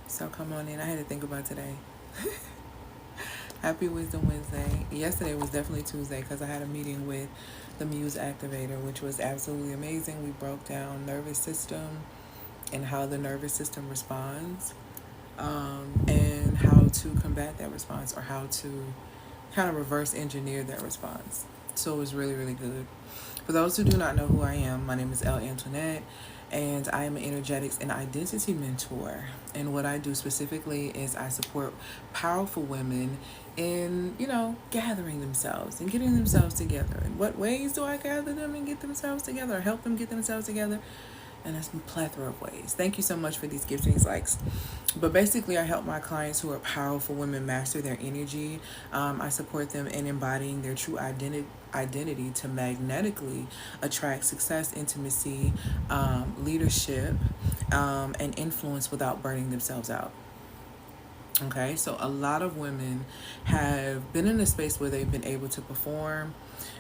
So come on in. I had to think about today. Happy Wisdom Wednesday. Yesterday was definitely Tuesday because I had a meeting with the Muse Activator, which was absolutely amazing. We broke down nervous system and how the nervous system responds, and how to combat that response, or how to kind of reverse engineer that response. So it was really, really good. For those who do not know who I am, my name is Elle Antoinette, and I am an energetics and identity mentor. And what I do specifically is I support powerful women in, gathering themselves and getting themselves together. In what ways do I gather them and get themselves together, or help them get themselves together? And that's a plethora of ways. Thank you so much for these gifts and these likes. But basically, I help my clients who are powerful women master their energy. I support them in embodying their true identity to magnetically attract success, intimacy, leadership, and influence without burning themselves out. Okay, so a lot of women have been in a space where they've been able to perform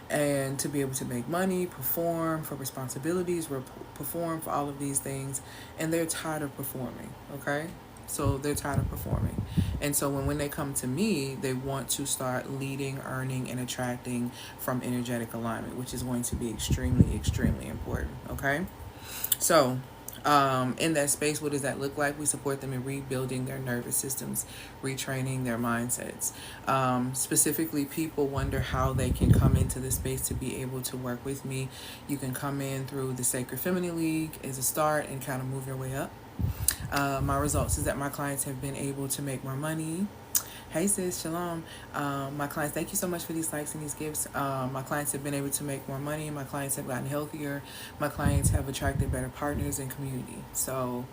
and to be able to make money, perform for responsibilities, perform for all of these things, and they're tired of performing. Okay, so they're tired of performing, and so when they come to me, they want to start leading, earning, and attracting from energetic alignment, which is going to be extremely, extremely important. Okay, so in that space, what does that look like? We support them in rebuilding their nervous systems, retraining their mindsets. Specifically, people wonder how they can come into this space to be able to work with me. You can come in through the Sacred Feminine League as a start and kind of move your way up. My results is that my clients have been able to make more money. Hey sis, shalom. My clients, thank you so much for these likes and these gifts. My clients have been able to make more money. My clients have gotten healthier. My clients have attracted better partners and community. So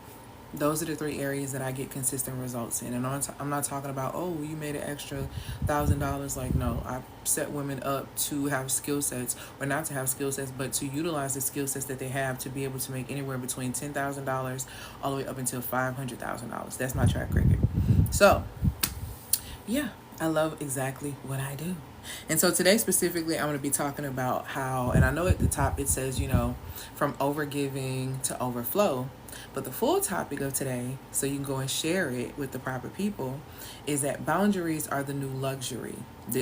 those are the three areas that I get consistent results in. And I'm not talking about, oh, you made an extra $1,000. Like, no, I set women up to have skill sets, or not to have skill sets, but to utilize the skill sets that they have to be able to make anywhere between $10,000 all the way up until $500,000. That's my track record. So yeah, I love exactly what I do. And so today specifically, I'm going to be talking about how, and I know at the top it says, from overgiving to overflow. But the full topic of today, so you can go and share it with the proper people, is that boundaries are the new luxury.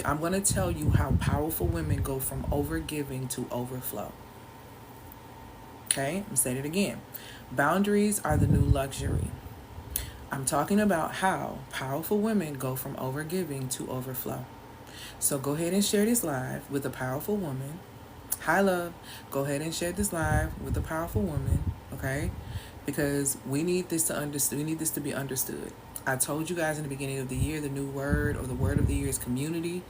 I'm going to tell you how powerful women go from overgiving to overflow. Okay, I'm going to say it again. Boundaries are the new luxury. I'm talking about how powerful women go from overgiving to overflow. So go ahead and share this live with a powerful woman. Hi, love. Go ahead and share this live with a powerful woman, okay? Because we need this to understand. We need this to be understood. I told you guys in the beginning of the year, the new word, or the word of the year, is community,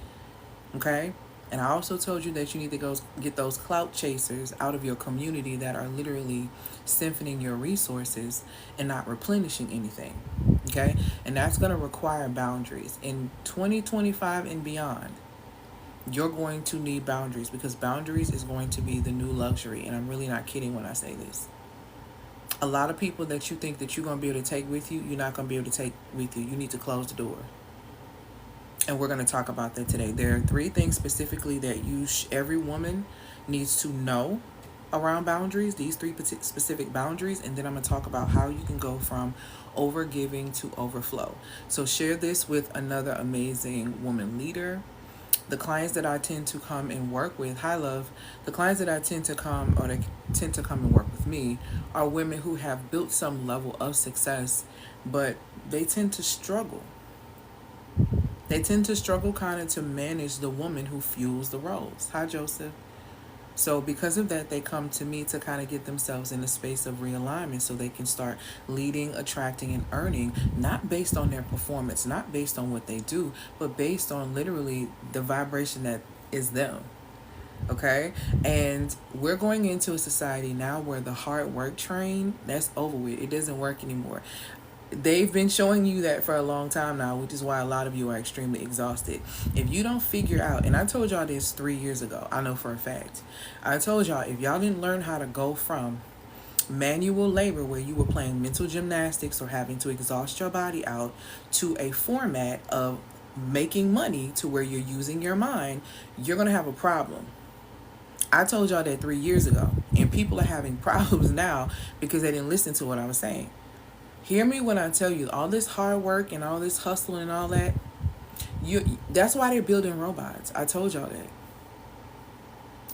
okay? And I also told you that you need to go get those clout chasers out of your community that are literally siphoning your resources and not replenishing anything. Okay? And that's going to require boundaries. In 2025 and beyond, you're going to need boundaries, because boundaries is going to be the new luxury. And I'm really not kidding when I say this. A lot of people that you think that you're going to be able to take with you, you're not going to be able to take with you. You need to close the door. And we're going to talk about that today. There are three things specifically that every woman needs to know around boundaries, these three specific boundaries, and then I'm going to talk about how you can go from overgiving to overflow. So share this with another amazing woman leader. The clients that I tend to come and work with, hi love, the clients that I tend to come and work with me are women who have built some level of success, but they tend to struggle. They tend to struggle kind of to manage the woman who fuels the roles. Hi, Joseph. So because of that, they come to me to kind of get themselves in a space of realignment so they can start leading, attracting, and earning, not based on their performance, not based on what they do, but based on literally the vibration that is them. Okay? And we're going into a society now where the hard work train, that's over with. It doesn't work anymore. They've been showing you that for a long time now, which is why a lot of you are extremely exhausted. If you don't figure out, and I told y'all this 3 years ago, I know for a fact. I told y'all, if y'all didn't learn how to go from manual labor where you were playing mental gymnastics or having to exhaust your body out to a format of making money to where you're using your mind, you're going to have a problem. I told y'all that 3 years ago, and people are having problems now because they didn't listen to what I was saying. Hear me when I tell you, all this hard work and all this hustle and all that, that's why they're building robots. I told y'all that.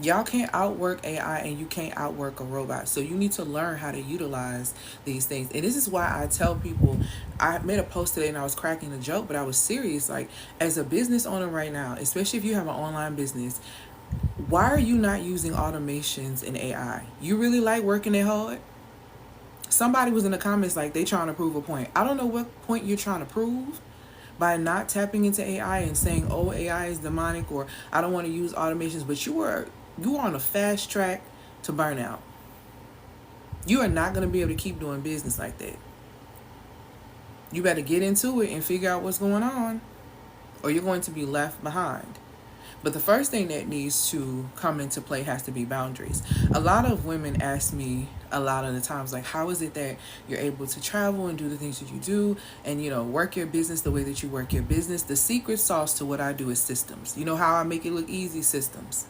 Y'all can't outwork AI and you can't outwork a robot. So you need to learn how to utilize these things. And this is why I tell people, I made a post today and I was cracking a joke, but I was serious. Like, as a business owner right now, especially if you have an online business, why are you not using automations and AI? You really like working it hard? Somebody was in the comments like they trying to prove a point. I don't know what point you're trying to prove by not tapping into AI and saying, oh, AI is demonic, or I don't want to use automations, but you are on a fast track to burnout. You are not going to be able to keep doing business like that. You better get into it and figure out what's going on, or you're going to be left behind. But the first thing that needs to come into play has to be boundaries. A lot of women ask me a lot of the times, like, how is it that you're able to travel and do the things that you do and, work your business the way that you work your business? The secret sauce to what I do is systems. You know how I make it look easy? Systems.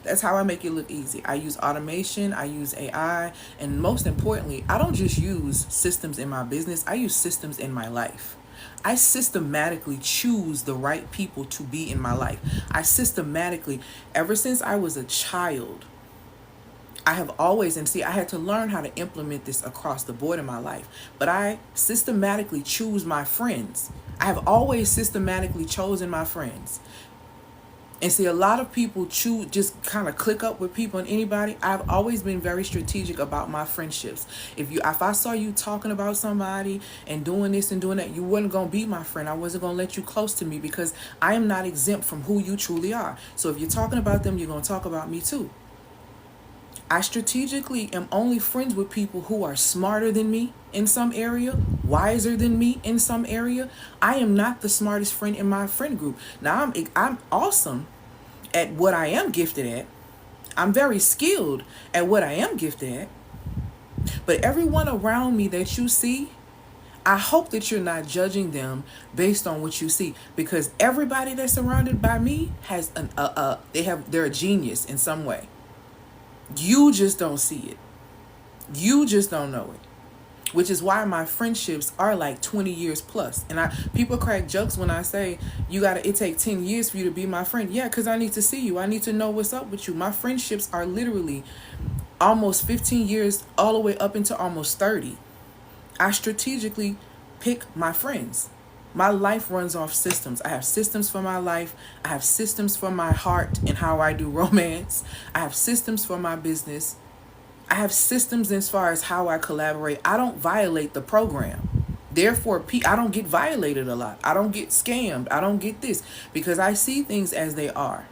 That's how I make it look easy. I use automation, I use AI, and most importantly, I don't just use systems in my business, I use systems in my life. I systematically choose the right people to be in my life. I systematically, ever since I was a child, I have always, and see, I had to learn how to implement this across the board in my life, but I systematically choose my friends. I have always systematically chosen my friends. And see, a lot of people just kind of click up with people and anybody. I've always been very strategic about my friendships. If I saw you talking about somebody and doing this and doing that, you wasn't going to be my friend. I wasn't going to let you close to me because I am not exempt from who you truly are. So if you're talking about them, you're going to talk about me too. I strategically am only friends with people who are smarter than me in some area, wiser than me in some area. I am not the smartest friend in my friend group. Now, I'm awesome at what I am gifted at. I'm very skilled at what I am gifted at. But everyone around me that you see, I hope that you're not judging them based on what you see, because everybody that's surrounded by me has they're a genius in some way. You just don't see it. You just don't know it. Which is why my friendships are like 20 years plus. And people crack jokes when I say it take 10 years for you to be my friend. Yeah, because I need to see you. I need to know what's up with you. My friendships are literally almost 15 years all the way up into almost 30. I strategically pick my friends. My life runs off systems. I have systems for my life. I have systems for my heart and how I do romance. I have systems for my business. I have systems as far as how I collaborate. I don't violate the program. Therefore, I don't get violated a lot. I don't get scammed. I don't get this because I see things as they are.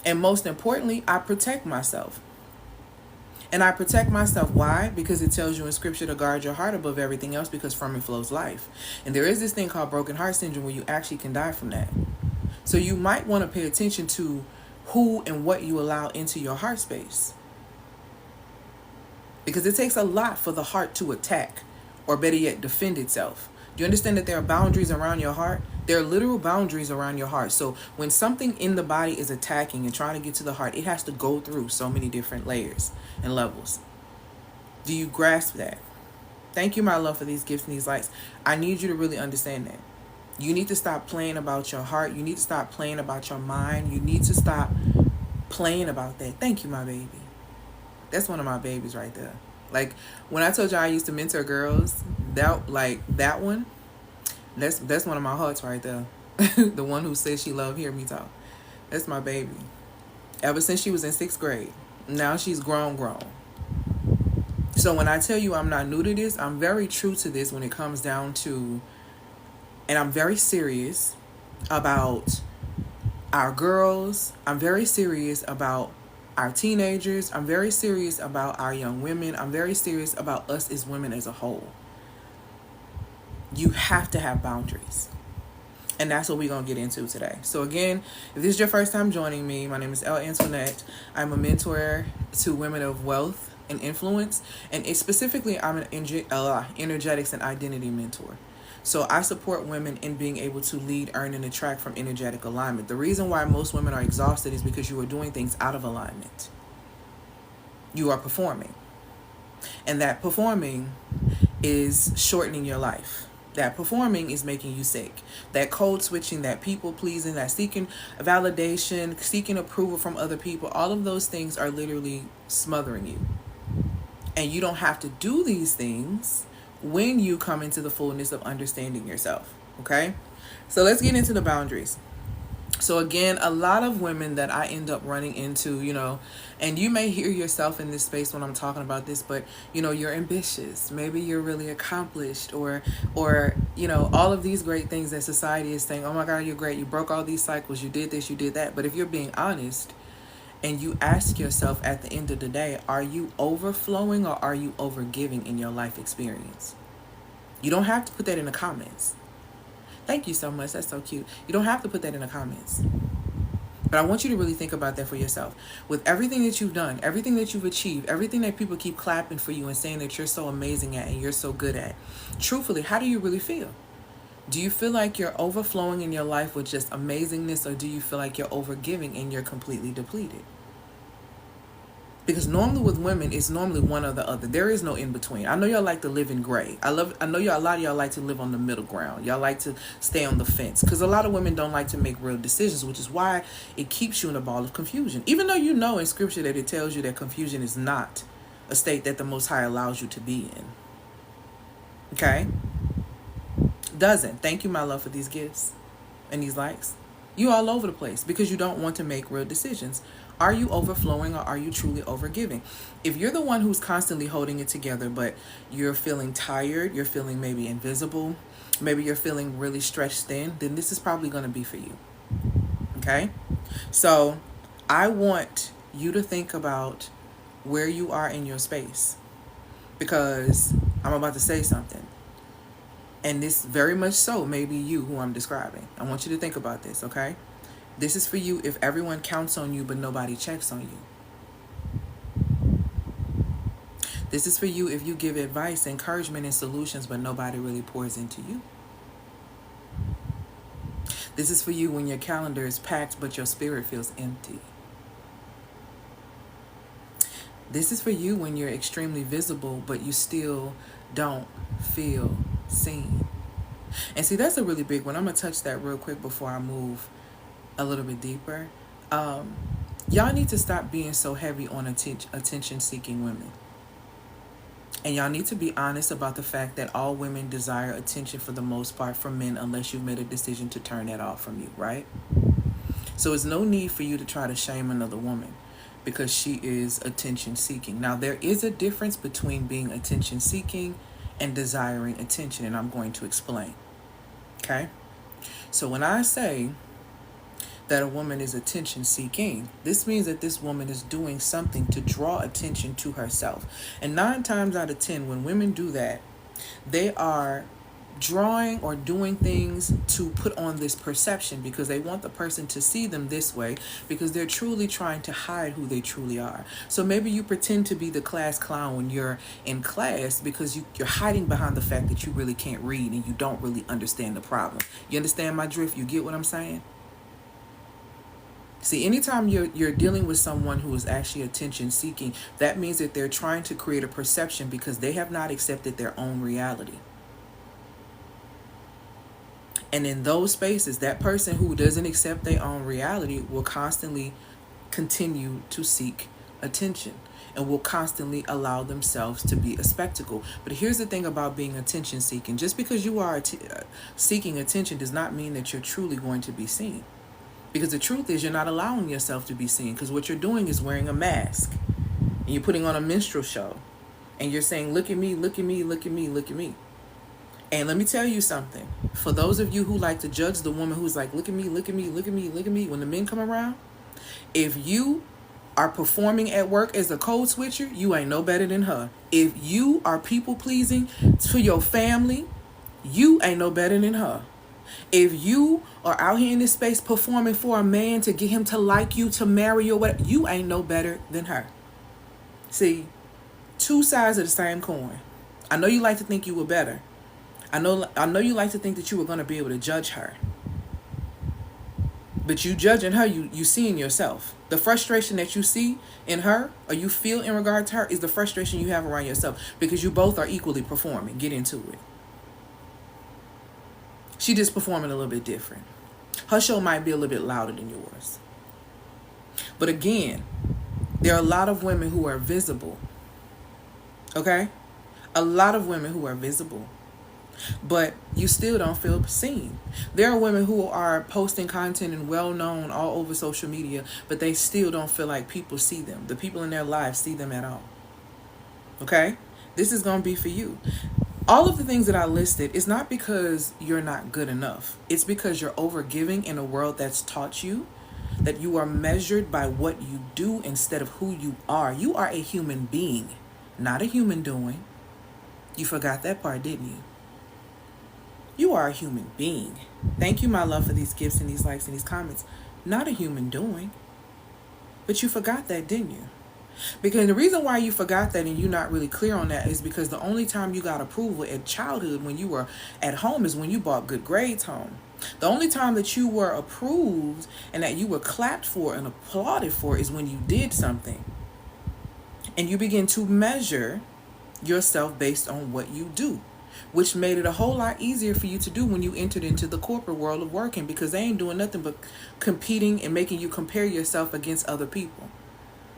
And most importantly, I protect myself. And I protect myself. Why? Because it tells you in scripture to guard your heart above everything else, because from it flows life. And there is this thing called broken heart syndrome where you actually can die from that. So you might want to pay attention to who and what you allow into your heart space. Because it takes a lot for the heart to attack, or better yet, defend itself. Do you understand that there are boundaries around your heart? There are literal boundaries around your heart. So when something in the body is attacking and trying to get to the heart, it has to go through so many different layers and levels. Do you grasp that? Thank you, my love, for these gifts and these lights. I need you to really understand that. You need to stop playing about your heart. You need to stop playing about your mind. You need to stop playing about that. Thank you, my baby. That's one of my babies right there. Like when I told you I used to mentor girls, that one, that's one of my hearts right there. The one who says she loved hear me talk. That's my baby. Ever since she was in 6th grade. Now she's grown. So when I tell you I'm not new to this, I'm very true to this when it comes down to, and I'm very serious about our girls. I'm very serious about our teenagers. I'm very serious about our young women. I'm very serious about us as women as a whole. You have to have boundaries. And that's what we're going to get into today. So again, if this is your first time joining me, my name is Elle Antoinette. I'm a mentor to women of wealth and influence. And specifically, I'm an energetics and identity mentor. So I support women in being able to lead, earn, and attract from energetic alignment. The reason why most women are exhausted is because you are doing things out of alignment. You are performing. And that performing is shortening your life. That performing is making you sick. That code switching, that people pleasing, that seeking validation, seeking approval from other people, all of those things are literally smothering you. And you don't have to do these things when you come into the fullness of understanding yourself. Okay? So let's get into the boundaries. So again, a lot of women that I end up running into, and you may hear yourself in this space when I'm talking about this, but you're ambitious. Maybe you're really accomplished, or all of these great things that society is saying, oh my God, you're great. You broke all these cycles. You did this, you did that. But if you're being honest and you ask yourself at the end of the day, are you overflowing or are you overgiving in your life experience? You don't have to put that in the comments. Thank you so much. That's so cute. You don't have to put that in the comments. But I want you to really think about that for yourself. With everything that you've done, everything that you've achieved, everything that people keep clapping for you and saying that you're so amazing at and you're so good at, truthfully, how do you really feel? Do you feel like you're overflowing in your life with just amazingness, or do you feel like you're overgiving and you're completely depleted? Because normally with women, it's normally one or the other. There is no in between. I know y'all like to live in gray. I know a lot of y'all like to live on the middle ground. Y'all like to stay on the fence. Because a lot of women don't like to make real decisions, which is why it keeps you in a ball of confusion. Even though you know in scripture that it tells you that confusion is not a state that the Most High allows you to be in. Okay? Doesn't. Thank you, my love, for these gifts and these likes. You all over the place because you don't want to make real decisions. Are you overflowing or are you truly overgiving? If you're the one who's constantly holding it together, but you're feeling tired, you're feeling maybe invisible, maybe you're feeling really stretched thin, then this is probably going to be for you. Okay? So I want you to think about where you are in your space, because I'm about to say something. And this very much so may be you who I'm describing. I want you to think about this, okay? This is for you if everyone counts on you but nobody checks on you. This is for you if you give advice, encouragement, and solutions but nobody really pours into you. This is for you when your calendar is packed but your spirit feels empty. This is for you when you're extremely visible but you still don't feel seen. And see, that's a really big one. I'm going to touch that real quick before I move a little bit deeper. Y'all need to stop being so heavy on attention-seeking women. And y'all need to be honest about the fact that all women desire attention for the most part from men, unless you've made a decision to turn that off from you, right? So there's no need for you to try to shame another woman because she is attention-seeking. Now, there is a difference between being attention-seeking and desiring attention, and I'm going to explain. Okay? So when I say that a woman is attention seeking, this means that this woman is doing something to draw attention to herself. And 9 times out of 10, when women do that, they are drawing or doing things to put on this perception because they want the person to see them this way, because they're truly trying to hide who they truly are. So maybe you pretend to be the class clown when you're in class because you're hiding behind the fact that you really can't read and you don't really understand the problem. You understand my drift? You get what I'm saying? See, anytime you're dealing with someone who is actually attention seeking, that means that they're trying to create a perception because they have not accepted their own reality. And in those spaces, that person who doesn't accept their own reality will constantly continue to seek attention and will constantly allow themselves to be a spectacle. But here's the thing about being attention seeking. Just because you are seeking attention does not mean that you're truly going to be seen. Because the truth is, you're not allowing yourself to be seen, because what you're doing is wearing a mask and you're putting on a minstrel show and you're saying, look at me, look at me, look at me, look at me. And let me tell you something. For those of you who like to judge the woman who's like, look at me, look at me, look at me, look at me, when the men come around, if you are performing at work as a code switcher, you ain't no better than her. If you are people pleasing for your family, you ain't no better than her. If you are out here in this space performing for a man to get him to like you, to marry you, or whatever, you ain't no better than her. See, 2 sides of the same coin. I know you like to think you were better. I know you like to think that you were going to be able to judge her. But you judging her, you seeing yourself. The frustration that you see in her or you feel in regard to her is the frustration you have around yourself, because you both are equally performing. Get into it. She just performing a little bit different. Her show might be a little bit louder than yours. But again, there are a lot of women who are visible. Okay? A lot of women who are visible. But you still don't feel seen. There are women who are posting content and well known all over social media, but they still don't feel like people see them. The people in their lives see them at all. Okay? This is going to be for you. All of the things that I listed is not because you're not good enough. It's because you're overgiving in a world that's taught you that you are measured by what you do instead of who you are. You are a human being, not a human doing. You forgot that part, didn't you? You are a human being. Thank you, my love, for these gifts and these likes and these comments. Not a human doing. But you forgot that, didn't you? Because the reason why you forgot that and you're not really clear on that is because the only time you got approval in childhood when you were at home is when you brought good grades home. The only time that you were approved and that you were clapped for and applauded for is when you did something. And you begin to measure yourself based on what you do, which made it a whole lot easier for you to do when you entered into the corporate world of working, because they ain't doing nothing but competing and making you compare yourself against other people.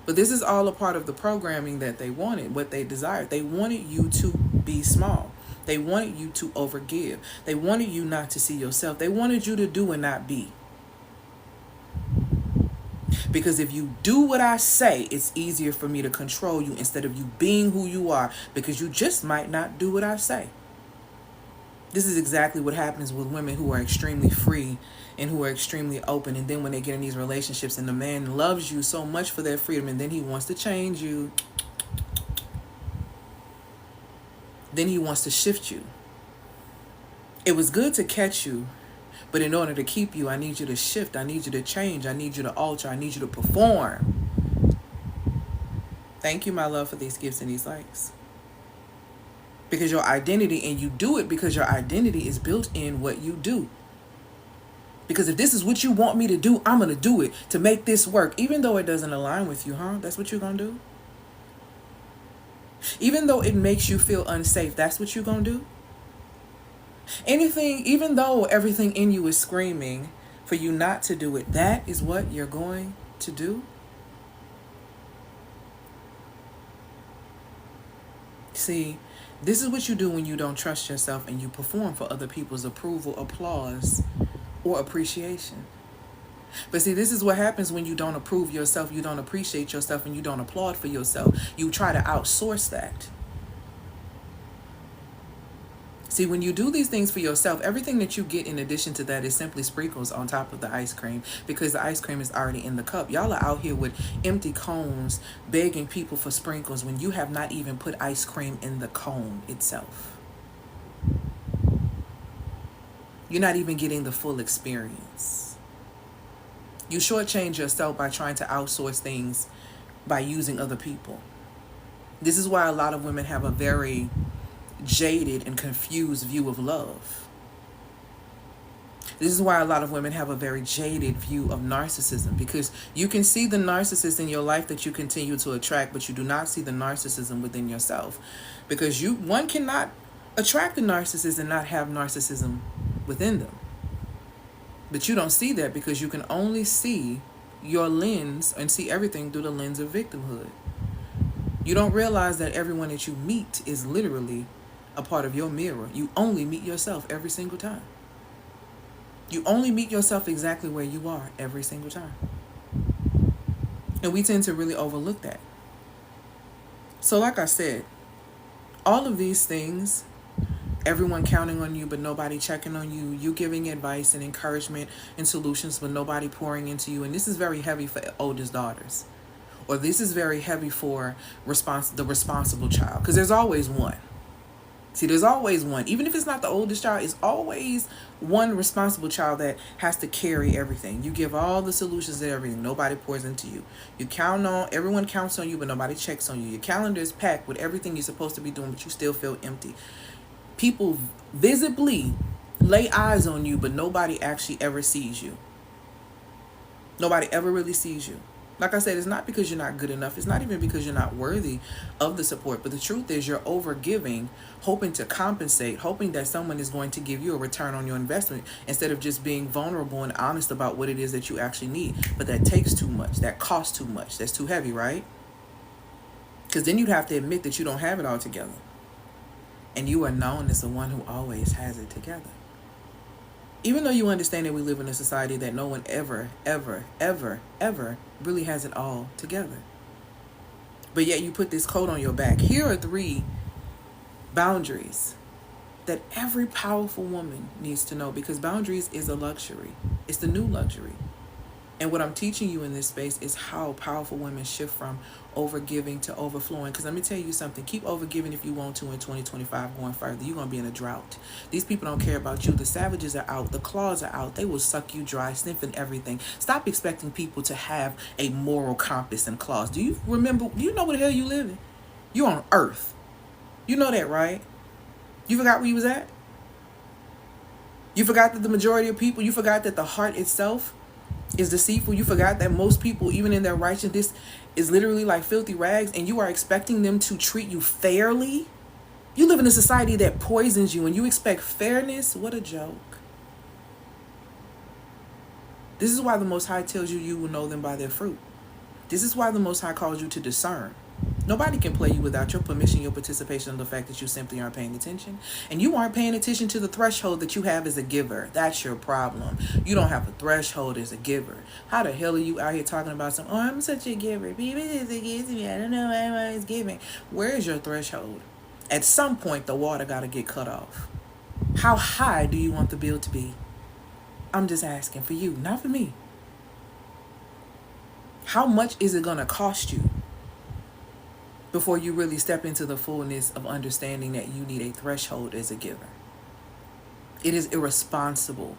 But this is all a part of the programming that they wanted, what they desired. They wanted you to be small. They wanted you to overgive. They wanted you not to see yourself. They wanted you to do and not be. Because if you do what I say, it's easier for me to control you instead of you being who you are, because you just might not do what I say. This is exactly what happens with women who are extremely free and who are extremely open. And then when they get in these relationships and the man loves you so much for their freedom and then he wants to change you, then he wants to shift you. It was good to catch you, but in order to keep you, I need you to shift. I need you to change. I need you to alter. I need you to perform. Thank you, my love, for these gifts and these likes. Because your identity, and you do it because your identity is built in what you do. Because if this is what you want me to do, I'm going to do it to make this work. Even though it doesn't align with you, That's what you're going to do? Even though it makes you feel unsafe, that's what you're going to do? Anything, even though everything in you is screaming for you not to do it, that is what you're going to do? See, this is what you do when you don't trust yourself and you perform for other people's approval, applause, or appreciation. But see, this is what happens when you don't approve yourself, you don't appreciate yourself, and you don't applaud for yourself. You try to outsource that. See, when you do these things for yourself, everything that you get in addition to that is simply sprinkles on top of the ice cream, because the ice cream is already in the cup. Y'all are out here with empty cones begging people for sprinkles when you have not even put ice cream in the cone itself. You're not even getting the full experience. You shortchange yourself by trying to outsource things by using other people. This is why a lot of women have a very jaded and confused view of love. This is why a lot of women have a very jaded view of narcissism, because you can see the narcissist in your life that you continue to attract, but you do not see the narcissism within yourself, because one cannot attract a narcissist and not have narcissism within them. But you don't see that because you can only see your lens and see everything through the lens of victimhood. You don't realize that everyone that you meet is literally a part of your mirror. You only meet yourself every single time. You only meet yourself exactly where you are every single time. And we tend to really overlook that. So like I said, all of these things, everyone counting on you but nobody checking on you, you giving advice and encouragement and solutions but nobody pouring into you, and this is very heavy for oldest daughters. Or this is very heavy for the responsible child, because there's always one. See, there's always one. Even if it's not the oldest child, it's always one responsible child that has to carry everything. You give all the solutions to everything. Nobody pours into you. Everyone counts on you, but nobody checks on you. Your calendar is packed with everything you're supposed to be doing, but you still feel empty. People visibly lay eyes on you, but nobody actually ever sees you. Nobody ever really sees you. Like I said, it's not because you're not good enough. It's not even because you're not worthy of the support. But the truth is you're over giving, hoping to compensate, hoping that someone is going to give you a return on your investment instead of just being vulnerable and honest about what it is that you actually need. But that takes too much. That costs too much. That's too heavy, right? Because then you'd have to admit that you don't have it all together. And you are known as the one who always has it together. Even though you understand that we live in a society that no one ever, ever, ever, ever really has it all together. But yet you put this coat on your back. Here are 3 boundaries that every powerful woman needs to know, because boundaries is a luxury. It's the new luxury. And what I'm teaching you in this space is how powerful women shift from overgiving to overflowing. Because let me tell you something. Keep overgiving if you want to in 2025 going further. You're going to be in a drought. These people don't care about you. The savages are out. The claws are out. They will suck you dry, sniffing everything. Stop expecting people to have a moral compass and claws. Do you remember? Do you know where the hell you living? You're on Earth. You know that, right? You forgot where you was at? You forgot that the majority of people, you forgot that the heart itself is deceitful. You forgot that most people, even in their righteousness, is literally like filthy rags, and you are expecting them to treat you fairly. You live in a society that poisons you and you expect fairness. What a joke. This is why the Most High tells you you will know them by their fruit. This is why the Most High calls you to discern. Nobody can play you without your permission, your participation, or the fact that you simply aren't paying attention. And you aren't paying attention to the threshold that you have as a giver. That's your problem. You don't have a threshold as a giver. How the hell are you out here talking about some, oh, I'm such a giver. People is against me. I don't know why I'm always giving. Where is your threshold? At some point, the water got to get cut off. How high do you want the bill to be? I'm just asking for you, not for me. How much is it going to cost you before you really step into the fullness of understanding that you need a threshold as a giver? It is irresponsible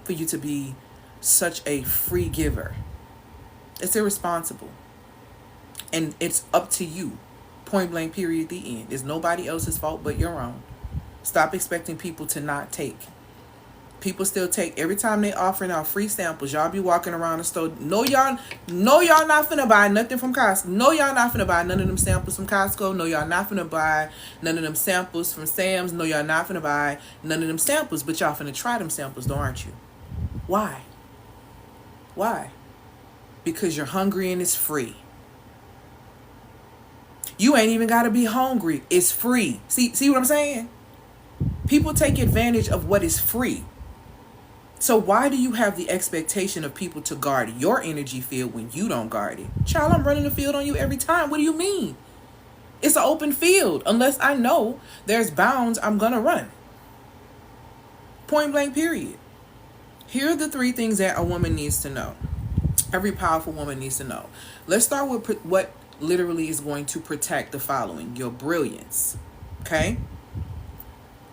for you to be such a free giver. It's irresponsible. And it's up to you. Point blank, period, the end. It's nobody else's fault but your own. Stop expecting people to not take. People still take. Every time they offering out free samples, y'all be walking around the store. No, y'all not finna buy nothing from Costco. No, y'all not finna buy none of them samples from Costco. No, y'all not finna buy none of them samples from Sam's. No, y'all not finna buy none of them samples. But y'all finna try them samples, though, aren't you? Why? Why? Because you're hungry and it's free. You ain't even gotta be hungry. It's free. See what I'm saying? People take advantage of what is free. So why do you have the expectation of people to guard your energy field when you don't guard it? Child, I'm running the field on you every time. What do you mean? It's an open field. Unless I know there's bounds, I'm going to run. Point blank, period. Here are the 3 things that a woman needs to know. Every powerful woman needs to know. Let's start with what literally is going to protect the following. Your brilliance. Okay?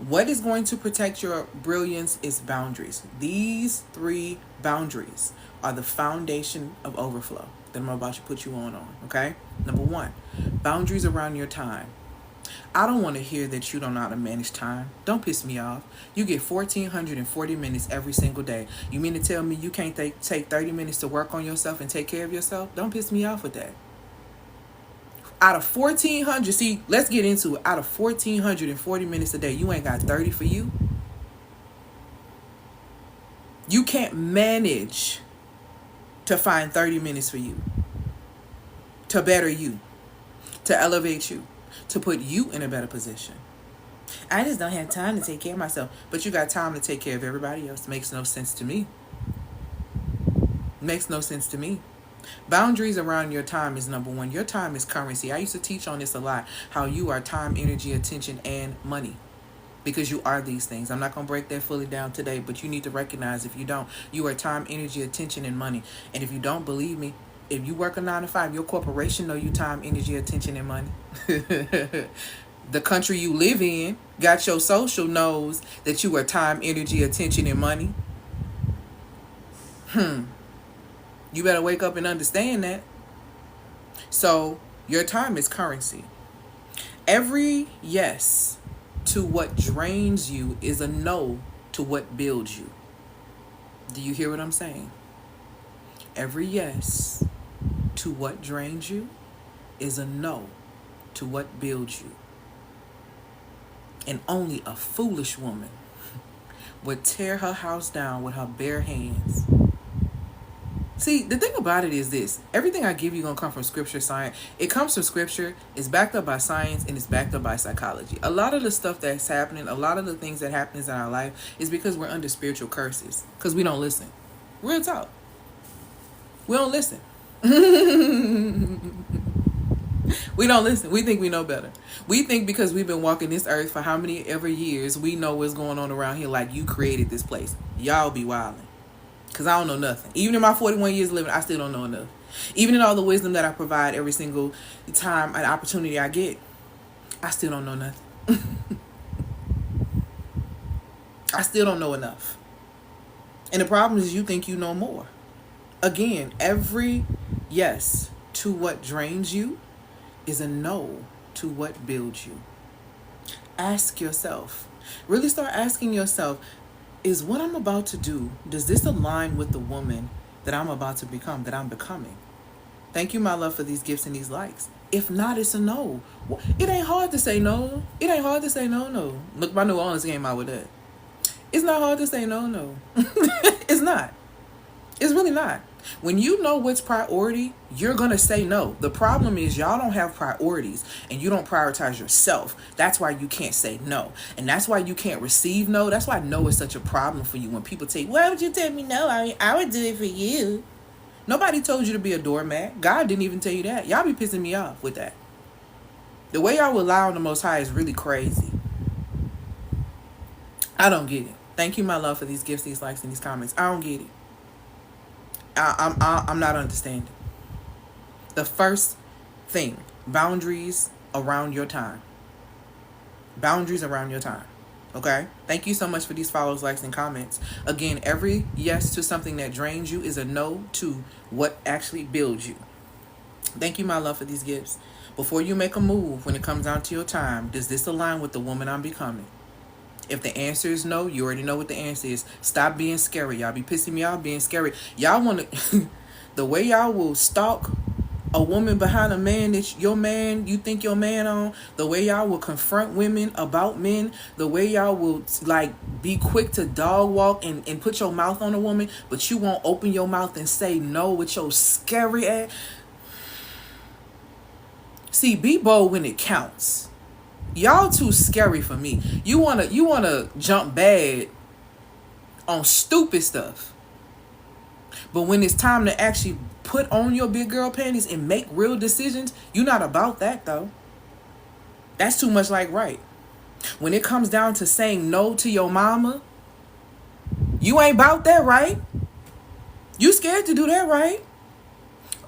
What is going to protect your brilliance is boundaries. These 3 boundaries are the foundation of overflow that I'm about to put you on, okay? Number 1, boundaries around your time. I don't want to hear that you don't know how to manage time. Don't piss me off. You get 1,440 minutes every single day. You mean to tell me you can't take 30 minutes to work on yourself and take care of yourself? Don't piss me off with that. Out of 1,400, see, let's get into it. Out of 1,440 minutes a day, you ain't got 30 for you. You can't manage to find 30 minutes for you, to better you, to elevate you, to put you in a better position. I just don't have time to take care of myself, but you got time to take care of everybody else. Makes no sense to me. Makes no sense to me. Boundaries around your time is number 1. Your time is currency. I used to teach on this a lot, how you are time, energy, attention, and money. Because you are these things. I'm not going to break that fully down today, but you need to recognize if you don't, you are time, energy, attention, and money. And if you don't believe me, if you work a 9 to 5, your corporation know you time, energy, attention, and money. The country you live in got your social knows that you are time, energy, attention, and money. You better wake up and understand that. So your time is currency. Every yes to what drains you is a no to what builds you. Do you hear what I'm saying? Every yes to what drains you is a no to what builds you. And only a foolish woman would tear her house down with her bare hands. See, the thing about it is this. Everything I give you going to come from scripture, science. It comes from scripture. It's backed up by science, and it's backed up by psychology. A lot of the stuff that's happening, a lot of the things that happens in our life is because we're under spiritual curses. Because we don't listen. Real talk. We don't listen. We don't listen. We think we know better. We think because we've been walking this earth for how many ever years, we know what's going on around here, like you created this place. Y'all be wilding. Because I don't know nothing. Even in my 41 years living, I still don't know enough. Even in all the wisdom that I provide every single time and opportunity I get, I still don't know nothing. I still don't know enough. And the problem is you think you know more. Again, every yes to what drains you is a no to what builds you. Ask yourself. Really start asking yourself, is what I'm about to do, does this align with the woman that I'm about to become, that I'm becoming? Thank you, my love, for these gifts and these likes. If not, it's a no. It ain't hard to say no. It ain't hard to say no. Look, my New Orleans came out with that. It's not hard to say no. It's not. It's really not. When you know what's priority, you're going to say no. The problem is y'all don't have priorities and you don't prioritize yourself. That's why you can't say no. And that's why you can't receive no. That's why no is such a problem for you. When people tell you, why would you tell me no? I would do it for you. Nobody told you to be a doormat. God didn't even tell you that. Y'all be pissing me off with that. The way y'all will lie on the Most High is really crazy. I don't get it. Thank you, my love, for these gifts, these likes, and these comments. I don't get it. I'm not understanding. The first thing, boundaries around your time. Boundaries around your time. Okay? Thank you so much for these follows, likes, and comments. Again, every yes to something that drains you is a no to what actually builds you. Thank you, my love, for these gifts. Before you make a move, when it comes down to your time, does this align with the woman I'm becoming? If the answer is no, you already know what the answer is. Stop being scary. Y'all be pissing me off being scary. Y'all want to... the way y'all will stalk a woman behind a man that your man, you think your man on. The way y'all will confront women about men. The way y'all will, like, be quick to dog walk and put your mouth on a woman. But you won't open your mouth and say no with your scary ass. See, be bold when it counts. Y'all too scary for me. You wanna jump bad on stupid stuff. But when it's time to actually put on your big girl panties and make real decisions, you're not about that though. That's too much like right. When it comes down to saying no to your mama, you ain't about that, right? You scared to do that, right?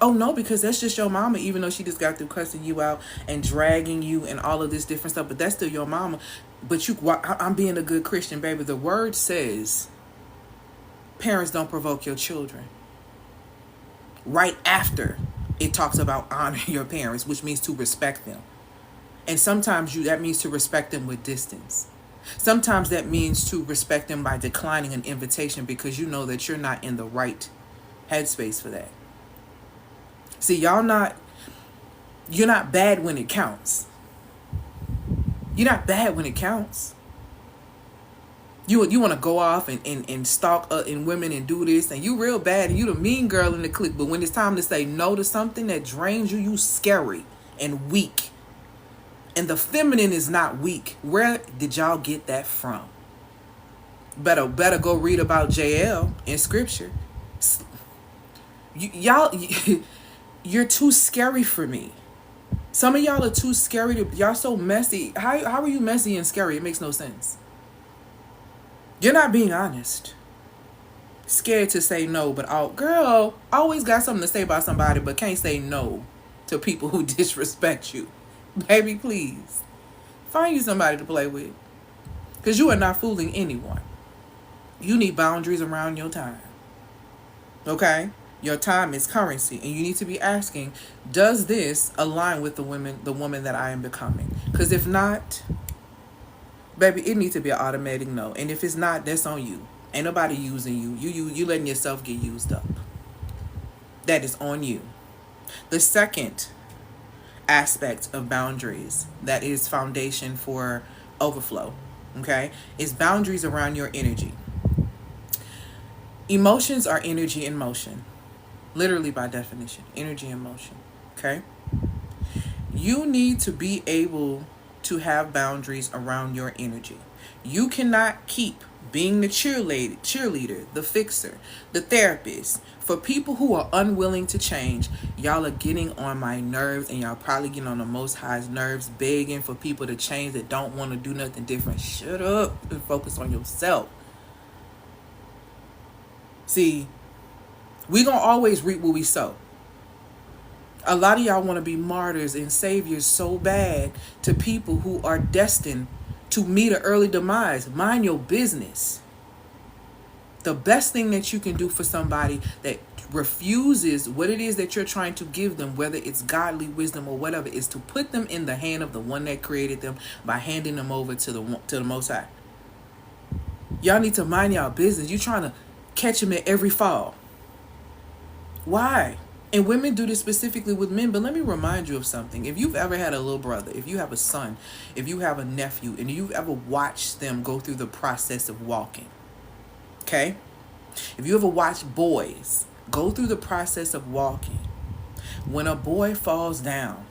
Oh, no, because that's just your mama, even though she just got through cussing you out and dragging you and all of this different stuff. But that's still your mama. But I'm being a good Christian, baby. The word says parents don't provoke your children. Right after it talks about honoring your parents, which means to respect them. And sometimes that means to respect them with distance. Sometimes that means to respect them by declining an invitation because you know that you're not in the right headspace for that. See, you're not bad when it counts. You're not bad when it counts. You want to go off and stalk in women and do this, and you real bad, and you the mean girl in the clique. But when it's time to say no to something that drains you, you scary and weak. And the feminine is not weak. Where did y'all get that from? Better go read about JL in scripture. You're too scary for me. Some of y'all are too scary y'all so messy. How are you messy and scary? It makes no sense. You're not being honest. Scared to say no, but girl, always got something to say about somebody, but can't say no to people who disrespect you. Baby, please. Find you somebody to play with. Because you are not fooling anyone. You need boundaries around your time. Okay? Your time is currency, and you need to be asking, does this align with the woman that I am becoming? Because if not, baby, it needs to be an automatic no. And if it's not, that's on you. Ain't nobody using you. You letting yourself get used up. That is on you. The second aspect of boundaries that is foundation for overflow, okay, is boundaries around your energy. Emotions are energy in motion, literally by definition, energy in motion, okay? You need to be able to have boundaries around your energy. You cannot keep being the cheerleader, the fixer, the therapist for people who are unwilling to change. Y'all are getting on my nerves, and y'all probably getting on the Most High's nerves, begging for people to change that don't want to do nothing different. Shut up and focus on yourself. See, we gonna always reap what we sow. A lot of y'all want to be martyrs and saviors so bad to people who are destined to meet an early demise. Mind your business. The best thing that you can do for somebody that refuses what it is that you're trying to give them, whether it's godly wisdom or whatever, is to put them in the hand of the one that created them by handing them over to the Most High. Y'all need to mind y'all business. You trying to catch them at every fall. Why? And women do this specifically with men, but let me remind you of something. If you've ever had a little brother, if you have a son, if you have a nephew, and you've ever watched them go through the process of walking, okay? If you ever watch boys go through the process of walking, when a boy falls down,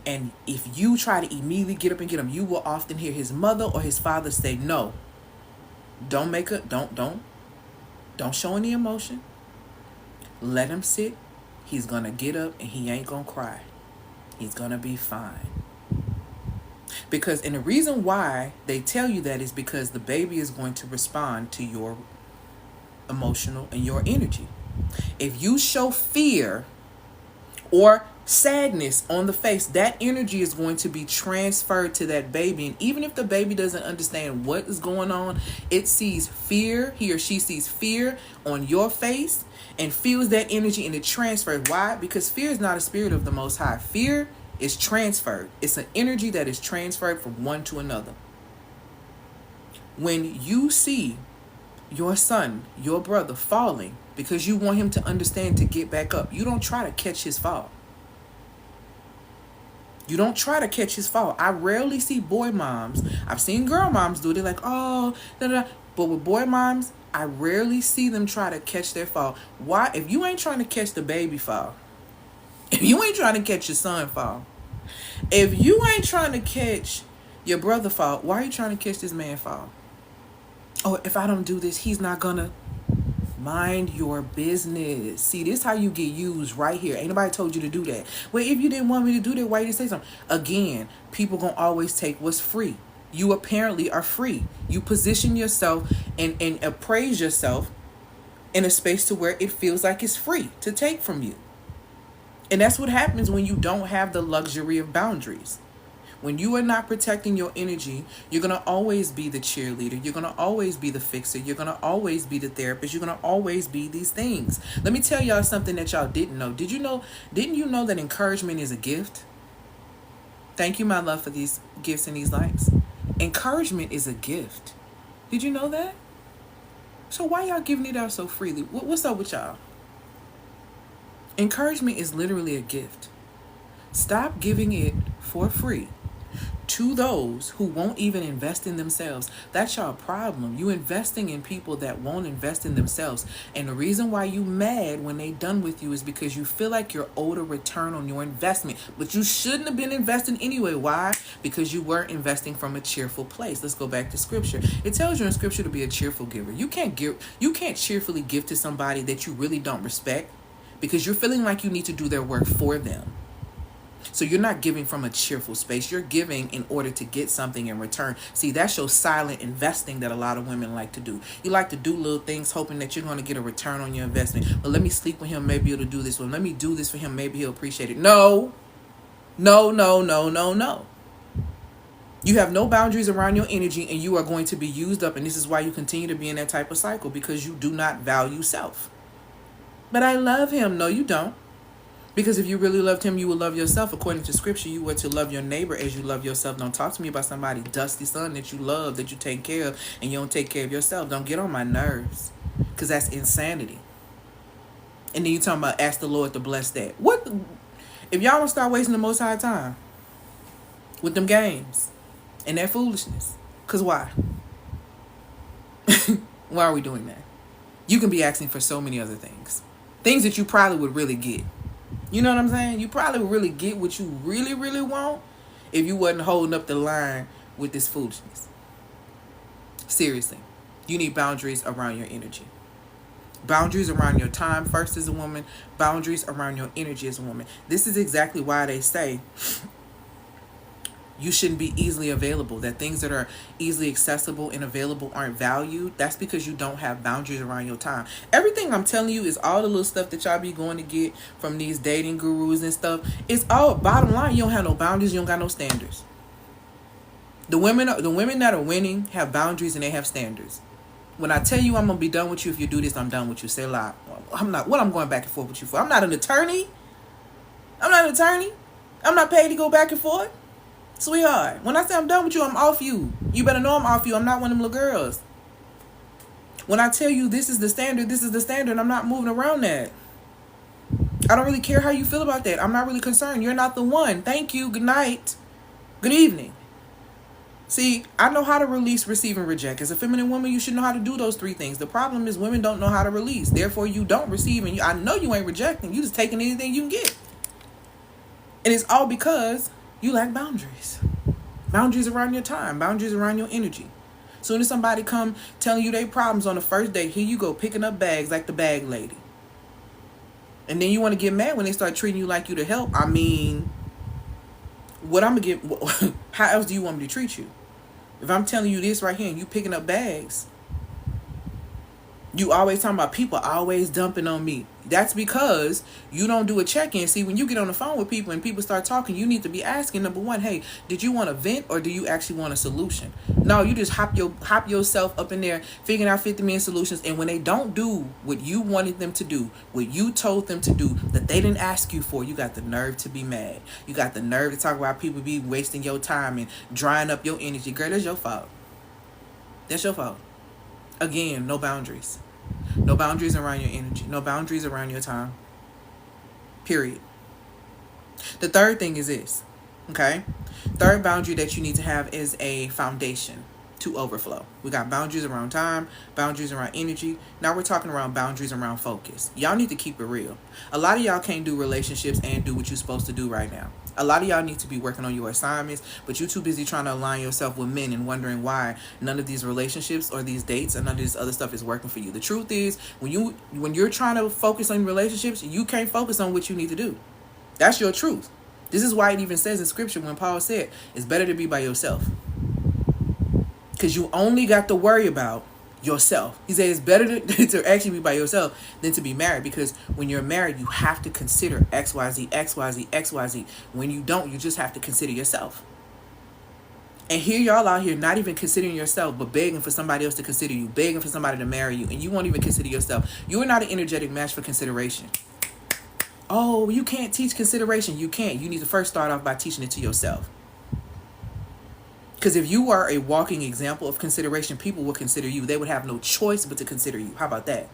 and if you try to immediately get up and get him, you will often hear his mother or his father say, no, don't show any emotion. Let him sit. He's going to get up and he ain't going to cry. He's going to be fine. And the reason why they tell you that is because the baby is going to respond to your emotional and your energy. If you show fear or sadness on the face, that energy is going to be transferred to that baby. And even if the baby doesn't understand what is going on, it sees fear. He or she sees fear on your face and feels that energy, and it transfers. Why? Because fear is not a spirit of the Most High. Fear is transferred. It's an energy that is transferred from one to another. When you see your son, your brother falling because you want him to understand to get back up, you don't try to catch his fall. You don't try to catch his fall. I rarely see boy moms. I've seen girl moms do it. They're like, oh, da, da, da. But with boy moms, I rarely see them try to catch their fall. Why? If you ain't trying to catch the baby fall, if you ain't trying to catch your son fall, if you ain't trying to catch your brother fall, why are you trying to catch this man fall? Oh, if I don't do this, he's not gonna. Mind your business. See, this is how you get used right here. Ain't nobody told you to do that. Well, if you didn't want me to do that, why did you say something? Again, people gonna always take what's free. You apparently are free. You position yourself and appraise yourself in a space to where it feels like it's free to take from you. And that's what happens when you don't have the luxury of boundaries. When you are not protecting your energy, you're going to always be the cheerleader. You're going to always be the fixer. You're going to always be the therapist. You're going to always be these things. Let me tell y'all something that y'all didn't know. Didn't you know that encouragement is a gift? Thank you, my love, for these gifts and these likes. Encouragement is a gift. Did you know that? So why y'all giving it out so freely? What's up with y'all? Encouragement is literally a gift. Stop giving it for free to those who won't even invest in themselves. That's your problem. You investing in people that won't invest in themselves. And the reason why you mad when they done with you is because you feel like you're owed a return on your investment. But you shouldn't have been investing anyway. Why? Because you weren't investing from a cheerful place. Let's go back to scripture. It tells you in scripture to be a cheerful giver. You can't cheerfully give to somebody that you really don't respect because you're feeling like you need to do their work for them. So you're not giving from a cheerful space. You're giving in order to get something in return. See, that's your silent investing that a lot of women like to do. You like to do little things hoping that you're going to get a return on your investment. But let me sleep with him. Maybe he'll do this one. Let me do this for him. Maybe he'll appreciate it. No. You have no boundaries around your energy and you are going to be used up. And this is why you continue to be in that type of cycle, because you do not value self. But I love him. No, you don't. Because if you really loved him, you would love yourself. According to scripture, you were to love your neighbor as you love yourself. Don't talk to me about somebody dusty son that you love, that you take care of, and you don't take care of yourself. Don't get on my nerves, because that's insanity. And then you talking about ask the Lord to bless that. What if y'all don't start wasting the Most High time with them games and that foolishness? Cause why? Why are we doing that? You can be asking for so many other things. Things that you probably would really get. You know what I'm saying? You probably would really get what you really, really want if you wasn't holding up the line with this foolishness. Seriously. You need boundaries around your energy. Boundaries around your time first as a woman. Boundaries around your energy as a woman. This is exactly why they say you shouldn't be easily available. That things that are easily accessible and available aren't valued. That's because you don't have boundaries around your time. Everything I'm telling you is all the little stuff that y'all be going to get from these dating gurus and stuff. It's all bottom line. You don't have no boundaries. You don't got no standards. The women that are winning have boundaries and they have standards. When I tell you I'm gonna be done with you if you do this, I'm done with you. Say a lot. I'm not. What I'm going back and forth with you for? I'm not an attorney. I'm not paid to go back and forth. Sweetheart, when I say I'm done with you, I'm off you. You better know I'm off you. I'm not one of them little girls. When I tell you this is the standard, I'm not moving around that. I don't really care how you feel about that. I'm not really concerned. You're not the one. Thank you. Good night. Good evening. See, I know how to release, receive, and reject. As a feminine woman, you should know how to do those three things. The problem is women don't know how to release. Therefore, you don't receive. And I know you ain't rejecting. You just taking anything you can get. And it's all because you lack boundaries. Boundaries around your time. Boundaries around your energy. Soon as somebody come telling you their problems on the first date, here you go picking up bags like the bag lady. And then you want to get mad when they start treating you like you to help. I mean, what I'm going to get, how else do you want me to treat you? If I'm telling you this right here and you picking up bags, you always talking about people always dumping on me. That's because you don't do a check-in. See, when you get on the phone with people and people start talking, you need to be asking, number one, hey, did you want to vent or do you actually want a solution? No, you just hop yourself up in there, figuring out 50 million solutions. And when they don't do what you wanted them to do, what you told them to do, that they didn't ask you for, you got the nerve to be mad. You got the nerve to talk about people be wasting your time and drying up your energy. Girl, that's your fault. That's your fault. Again, no boundaries. No boundaries around your energy. No boundaries around your time. Period. The third thing is this. Okay? Third boundary that you need to have is a foundation to overflow. We got boundaries around time, boundaries around energy. Now we're talking around boundaries around focus. Y'all need to keep it real. A lot of y'all can't do relationships and do what you're supposed to do right now. A lot of y'all need to be working on your assignments, but you're too busy trying to align yourself with men and wondering why none of these relationships or these dates and none of this other stuff is working for you. The truth is, when you're trying to focus on relationships, you can't focus on what you need to do. That's your truth. This is why it even says in scripture when Paul said, it's better to be by yourself. Because you only got to worry about yourself. He said it's better to actually be by yourself than to be married, because when you're married, you have to consider XYZ, XYZ, XYZ. When you don't, you just have to consider yourself. And here y'all out here not even considering yourself, but begging for somebody else to consider you, begging for somebody to marry you, and you won't even consider yourself. You are not an energetic match for consideration. Oh, you can't teach consideration. You can't. You need to first start off by teaching it to yourself. Because if you are a walking example of consideration, people will consider you. They would have no choice but to consider you. How about that?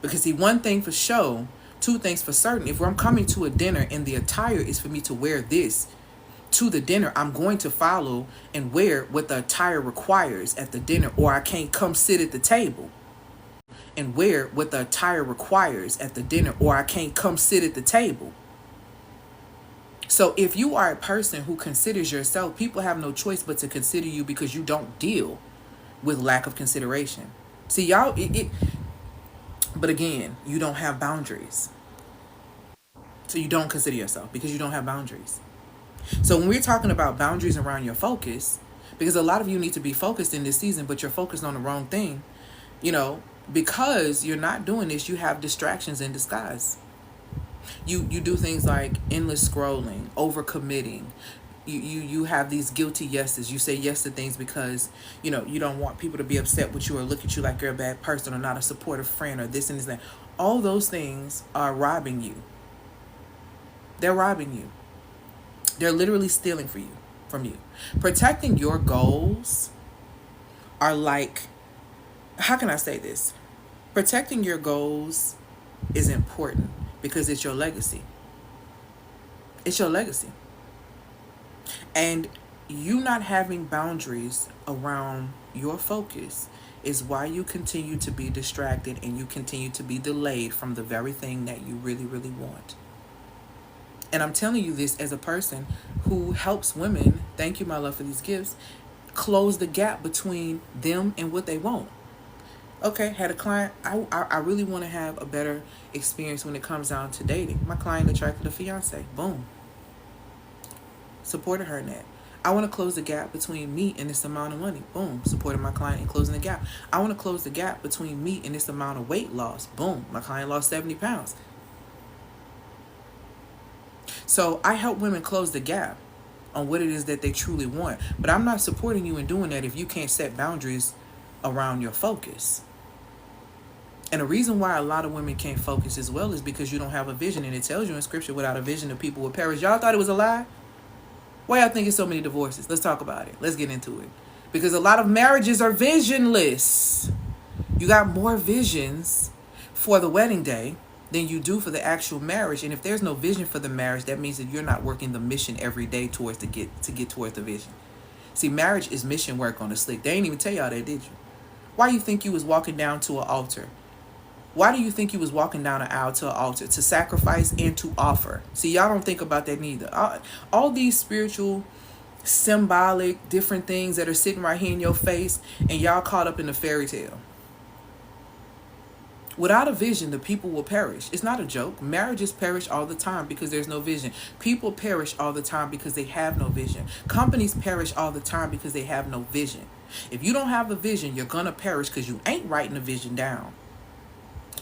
Because see, one thing for sure, two things for certain. If I'm coming to a dinner and the attire is for me to wear this to the dinner, I'm going to follow and wear what the attire requires at the dinner, or I can't come sit at the table and wear what the attire requires at the dinner, or I can't come sit at the table. So if you are a person who considers yourself, people have no choice but to consider you, because you don't deal with lack of consideration. See, y'all, but again, you don't have boundaries. So you don't consider yourself because you don't have boundaries. So when we're talking about boundaries around your focus, because a lot of you need to be focused in this season, but you're focused on the wrong thing, because you're not doing this, you have distractions in disguise. You do things like endless scrolling, overcommitting. You have these guilty yeses. You say yes to things because, you don't want people to be upset with you or look at you like you're a bad person or not a supportive friend or this and this and that. All those things are robbing you. They're robbing you. They're literally stealing from you. Protecting your goals are like, how can I say this? Protecting your goals is important because it's your legacy. It's your legacy. And you not having boundaries around your focus is why you continue to be distracted and you continue to be delayed from the very thing that you really, really want. And I'm telling you this as a person who helps women, thank you, my love, for these gifts, close the gap between them and what they want. Okay, had a client, I really want to have a better experience when it comes down to dating. My client attracted a fiance. Boom. Supported her in that. I want to close the gap between me and this amount of money. Boom. Supported my client in closing the gap. I want to close the gap between me and this amount of weight loss. Boom. My client lost 70 pounds. So I help women close the gap on what it is that they truly want. But I'm not supporting you in doing that if you can't set boundaries around your focus. And the reason why a lot of women can't focus as well is because you don't have a vision. And it tells you in scripture, without a vision, the people will perish. Y'all thought it was a lie? Why y'all think it's so many divorces? Let's talk about it. Let's get into it. Because a lot of marriages are visionless. You got more visions for the wedding day than you do for the actual marriage. And if there's no vision for the marriage, that means that you're not working the mission every day towards to get towards the vision. See, marriage is mission work on the slick. They ain't even tell y'all that, did you? Why you think you was walking down to an altar? Why do you think you was walking down an aisle to an altar? To sacrifice and to offer. See, y'all don't think about that neither. All these spiritual, symbolic, different things that are sitting right here in your face, and y'all caught up in the fairy tale. Without a vision, the people will perish. It's not a joke. Marriages perish all the time because there's no vision. People perish all the time because they have no vision. Companies perish all the time because they have no vision. If you don't have a vision, you're going to perish because you ain't writing the vision down.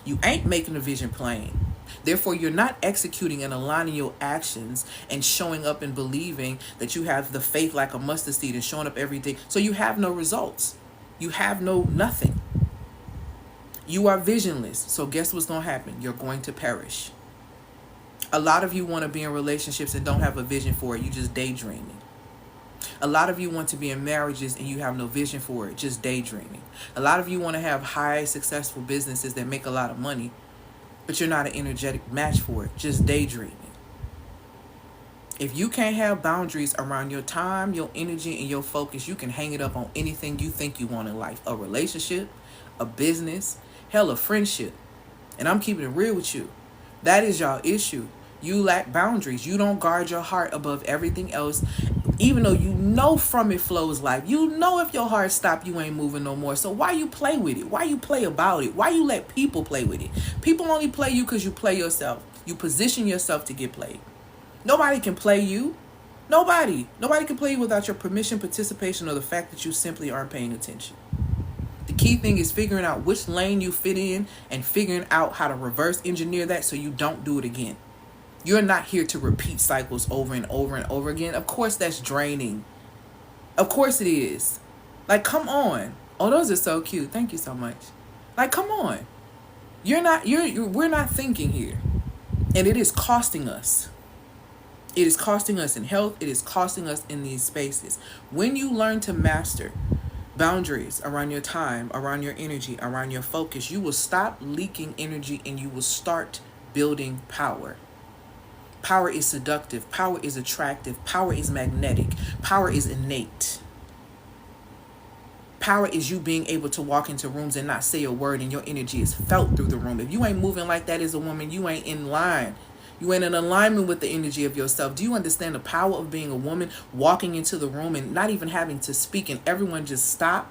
You ain't making the vision plain. Therefore, you're not executing and aligning your actions and showing up and believing that you have the faith like a mustard seed and showing up every day. So you have no results. You have nothing. You are visionless. So guess what's going to happen? You're going to perish. A lot of you want to be in relationships and don't have a vision for it. You just daydreaming. A lot of you want to be in marriages and you have no vision for it, just daydreaming. A lot of you want to have high, successful businesses that make a lot of money, but you're not an energetic match for it, just daydreaming. If you can't have boundaries around your time, your energy, and your focus, you can hang it up on anything you think you want in life. A relationship, a business, hell, a friendship. And I'm keeping it real with you. That is y'all issue. You lack boundaries. You don't guard your heart above everything else. Even though you know from it flows life. You know if your heart stopped, you ain't moving no more. So why you play with it? Why you play about it? Why you let people play with it? People only play you because you play yourself. You position yourself to get played. Nobody can play you. Nobody can play you without your permission, participation, or the fact that you simply aren't paying attention. The key thing is figuring out which lane you fit in and figuring out how to reverse engineer that so you don't do it again. You're not here to repeat cycles over and over and over again. Of course, that's draining. Of course it is. Like, come on. Oh, those are so cute. Thank you so much. Like, come on. We're not thinking here. And it is costing us. It is costing us in health. It is costing us in these spaces. When you learn to master boundaries around your time, around your energy, around your focus, you will stop leaking energy and you will start building power. Power is seductive. Power is attractive. Power is magnetic. Power is innate. Power is you being able to walk into rooms and not say a word and your energy is felt through the room. If you ain't moving like that as a woman, you ain't in line. You ain't in alignment with the energy of yourself. Do you understand the power of being a woman walking into the room and not even having to speak and everyone just stop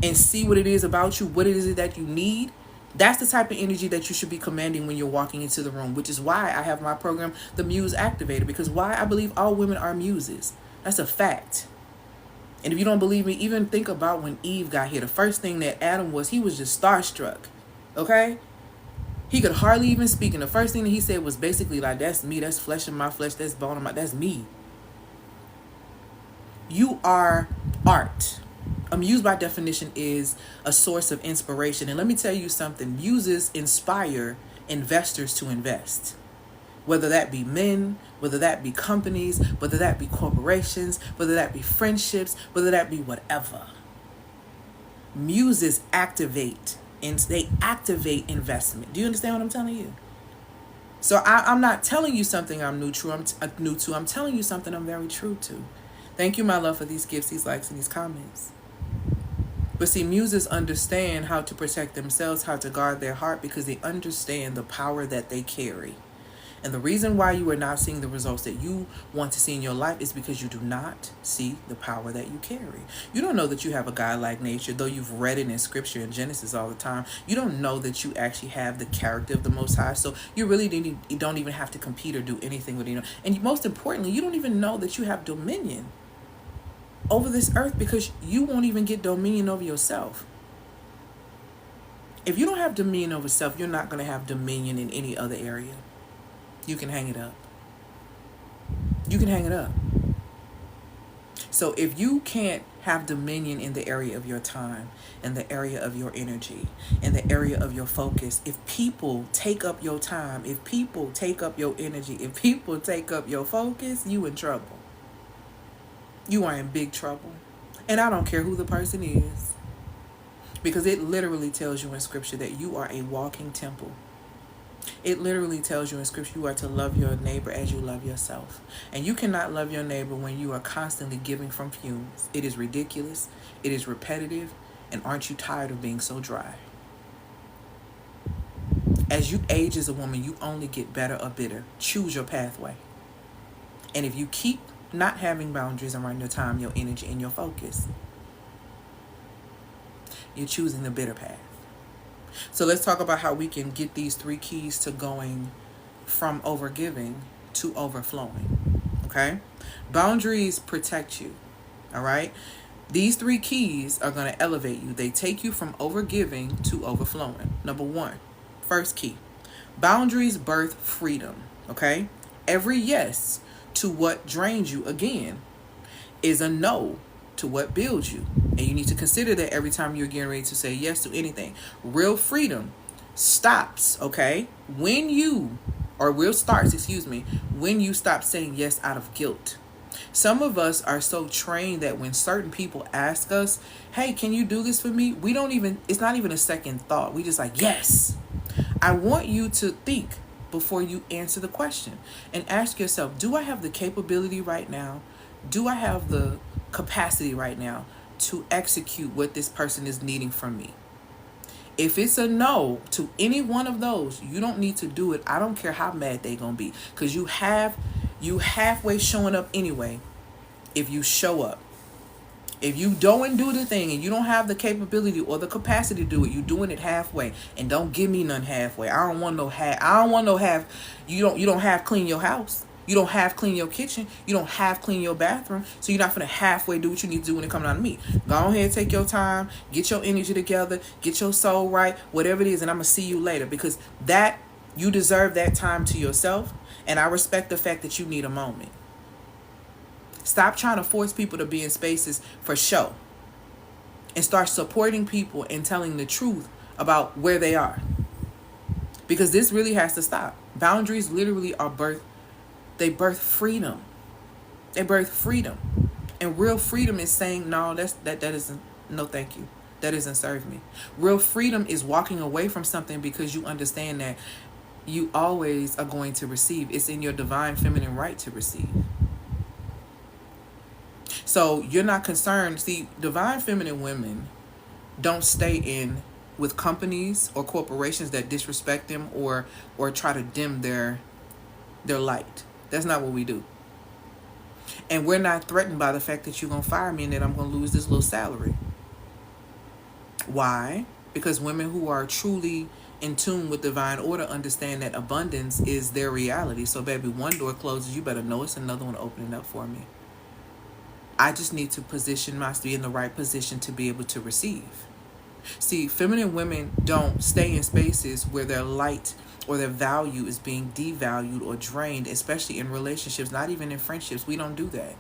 and see what it is about you, what it is that you need? That's the type of energy that you should be commanding when you're walking into the room, which is why I have my program, the Muse Activator, because why I believe all women are muses. That's a fact. And if you don't believe me, even think about when Eve got here. The first thing that Adam was, he was just starstruck. Okay? He could hardly even speak. And the first thing that he said was basically like, that's me, that's flesh of my flesh, that's bone of my, that's me. You are art. A muse by definition is a source of inspiration. And let me tell you something. Muses inspire investors to invest. Whether that be men, whether that be companies, whether that be corporations, whether that be friendships, whether that be whatever. Muses activate and they activate investment. Do you understand what I'm telling you? So I'm not telling you something I'm new to. I'm telling you something I'm very true to. Thank you, my love, for these gifts, these likes, and these comments. But see, muses understand how to protect themselves, how to guard their heart, because they understand the power that they carry. And the reason why you are not seeing the results that you want to see in your life is because you do not see the power that you carry. You don't know that you have a God-like nature, though you've read it in scripture and Genesis all the time. You don't know that you actually have the character of the Most High. So you really don't even have to compete or do anything with it. And most importantly, you don't even know that you have dominion over this earth, because you won't even get dominion over yourself. If you don't have dominion over self, you're not going to have dominion in any other area. You can hang it up. You can hang it up. So if you can't have dominion in the area of your time, in the area of your energy, in the area of your focus, if people take up your time, if people take up your energy, if people take up your focus, you in trouble. You are in big trouble. And I don't care who the person is, because it literally tells you in scripture that you are a walking temple. It literally tells you in scripture you are to love your neighbor as you love yourself. And you cannot love your neighbor when you are constantly giving from fumes. It is ridiculous. It is repetitive. And aren't you tired of being so dry? As you age as a woman, you only get better or bitter. Choose your pathway. And if you keep not having boundaries around your time, your energy, and your focus, you're choosing the bitter path. So let's talk about how we can get these 3 keys to going from overgiving to overflowing. Okay? Boundaries protect you. All right? These 3 keys are going to elevate you. They take you from overgiving to overflowing. Number 1, first key. Boundaries birth freedom. Okay? Every yes to what drains you, again, is a no to what builds you. And you need to consider that every time you're getting ready to say yes to anything. Real freedom stops, okay, when you stop saying yes out of guilt. Some of us are so trained that when certain people ask us, hey, can you do this for me? It's not even a second thought. We just like, yes. I want you to think before you answer the question and ask yourself, do I have the capability right now? Do I have the capacity right now to execute what this person is needing from me? If it's a no to any one of those, you don't need to do it. I don't care how mad they're going to be, because you halfway showing up anyway if you show up. If you don't do the thing and you don't have the capability or the capacity to do it, you're doing it halfway. And don't give me none halfway. I don't want no half. You don't half clean your house. You don't half clean your kitchen. You don't half clean your bathroom. So you're not going to halfway do what you need to do when it comes down to me. Go ahead, take your time, get your energy together, get your soul right, whatever it is, and I'm going to see you later, because that you deserve that time to yourself, and I respect the fact that you need a moment. Stop trying to force people to be in spaces for show, and start supporting people and telling the truth about where they are, because this really has to stop. Boundaries literally are birth freedom. They birth freedom. And real freedom is saying, no, that isn't, no thank you. That doesn't serve me. Real freedom is walking away from something because you understand that you always are going to receive. It's in your divine feminine right to receive. So you're not concerned. See, divine feminine women don't stay in with companies or corporations that disrespect them or try to dim their light. That's not what we do. And we're not threatened by the fact that you're going to fire me and that I'm going to lose this little salary. Why? Because women who are truly in tune with divine order understand that abundance is their reality. So baby, one door closes, you better know it's another one opening up for me. I just need to position myself, be in the right position to be able to receive. See, feminine women don't stay in spaces where their light or their value is being devalued or drained, especially in relationships, not even in friendships. We don't do that.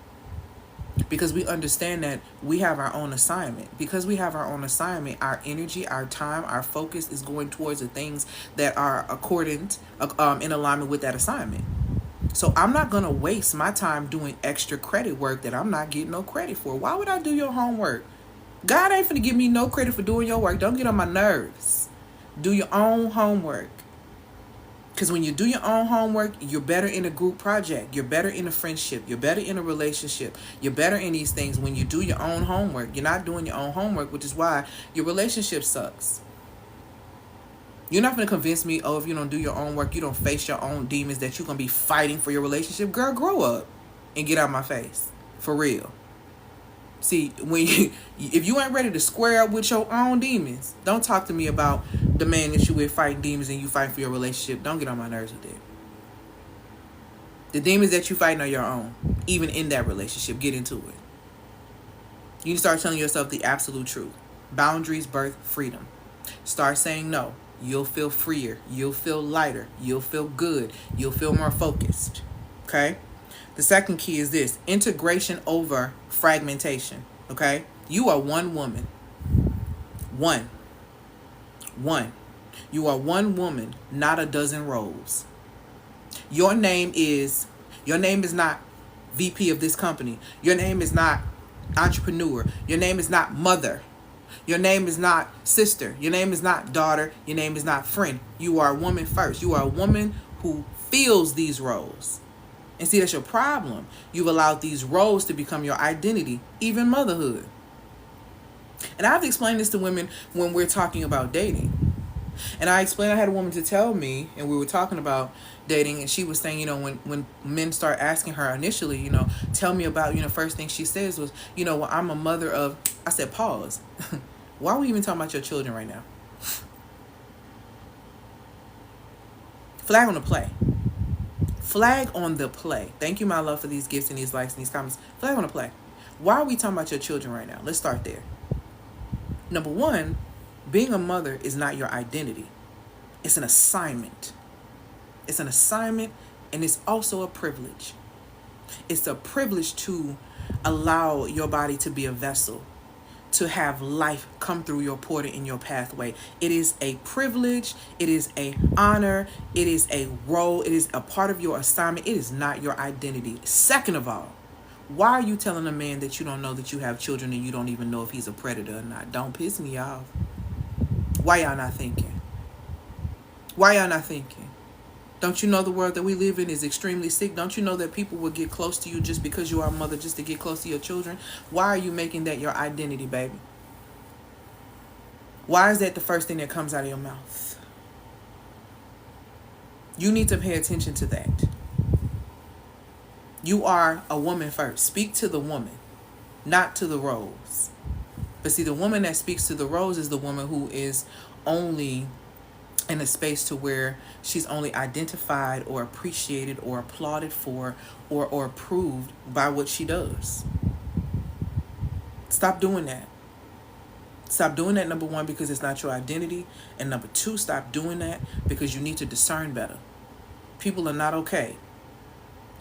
Because we understand that we have our own assignment. Because we have our own assignment, our energy, our time, our focus is going towards the things that are in alignment with that assignment. So I'm not going to waste my time doing extra credit work that I'm not getting no credit for. Why would I do your homework? God ain't finna give me no credit for doing your work. Don't get on my nerves. Do your own homework. Because when you do your own homework, you're better in a group project. You're better in a friendship. You're better in a relationship. You're better in these things when you do your own homework. You're not doing your own homework, which is why your relationship sucks. You're not going to convince me, oh, if you don't do your own work, you don't face your own demons, that you're going to be fighting for your relationship. Girl, grow up and get out of my face. For real. See, when if you ain't ready to square up with your own demons, don't talk to me about the man that you with fighting demons and you fighting for your relationship. Don't get on my nerves with it. The demons that you fighting are your own. Even in that relationship, get into it. You start telling yourself the absolute truth. Boundaries birth freedom. Start saying no. You'll feel freer. You'll feel lighter. You'll feel good. You'll feel more focused. Okay? The second key is this: integration over fragmentation. Okay? You are one woman. One. You are one woman, not a dozen roles. Your name is not VP of this company. Your name is not entrepreneur. Your name is not mother. Your name is not sister. Your name is not daughter. Your name is not friend. You are a woman first. You are a woman who fills these roles. And see, that's your problem. You've allowed these roles to become your identity, even motherhood. And I've explained this to women when we're talking about dating. And I had a woman to tell me, and we were talking about dating, and she was saying, when men start asking her initially, tell me about, first thing she says was, well, I'm a mother of, I said, pause. Why are we even talking about your children right now? Flag on the play. Flag on the play. Thank you, my love, for these gifts and these likes and these comments. Flag on the play. Why are we talking about your children right now? Let's start there. Number one, being a mother is not your identity. It's an assignment. It's an assignment, and it's also a privilege. It's a privilege to allow your body to be a vessel, to have life come through your portal in your pathway. It is a privilege. It is an honor. It is a role. It is a part of your assignment. It is not your identity. Second of all, why are you telling a man that you don't know that you have children and you don't even know if he's a predator or not? Don't piss me off. Why y'all not thinking? Why y'all not thinking? Don't you know the world that we live in is extremely sick? Don't you know that people will get close to you just because you are a mother, just to get close to your children? Why are you making that your identity, baby? Why is that the first thing that comes out of your mouth? You need to pay attention to that. You are a woman first. Speak to the woman, not to the roles. But see, the woman that speaks to the roles is the woman who is only in a space to where she's only identified or appreciated or applauded for or approved by what she does. Stop doing that. Stop doing that, number one, because it's not your identity. And number two, stop doing that because you need to discern better. People are not okay.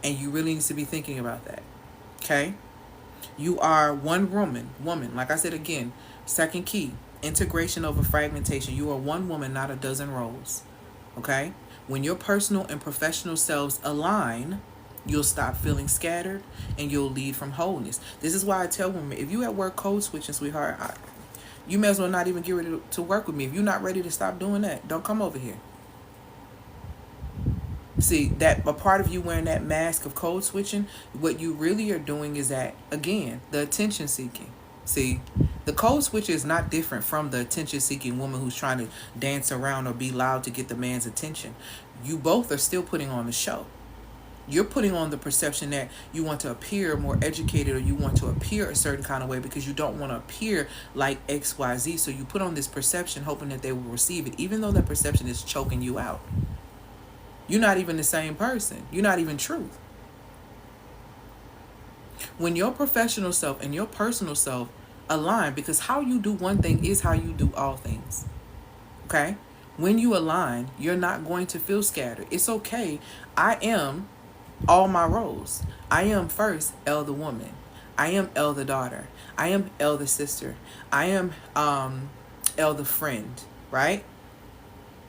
And you really need to be thinking about that. Okay? You are one woman. Like I said again, second key, integration over fragmentation. You are one woman, not a dozen roles. Okay? When your personal and professional selves align, you'll stop feeling scattered and you'll lead from wholeness. This is why I tell women, if you at work code switching, sweetheart, you may as well not even get ready to work with me. If you're not ready to stop doing that, don't come over here. See, that a part of you wearing that mask of code switching, what you really are doing is that, again, the attention seeking. See, the code switcher is not different from the attention seeking woman who's trying to dance around or be loud to get the man's attention. You both are still putting on the show. You're putting on the perception that you want to appear more educated or you want to appear a certain kind of way because you don't want to appear like XYZ. So you put on this perception hoping that they will receive it, even though that perception is choking you out. You're not even the same person. You're not even truth. When your professional self and your personal self align, because how you do one thing is how you do all things. Okay? When you align, you're not going to feel scattered. It's okay. I am all my roles. I am first elder woman. I am elder daughter. I am elder sister. I am elder friend, right?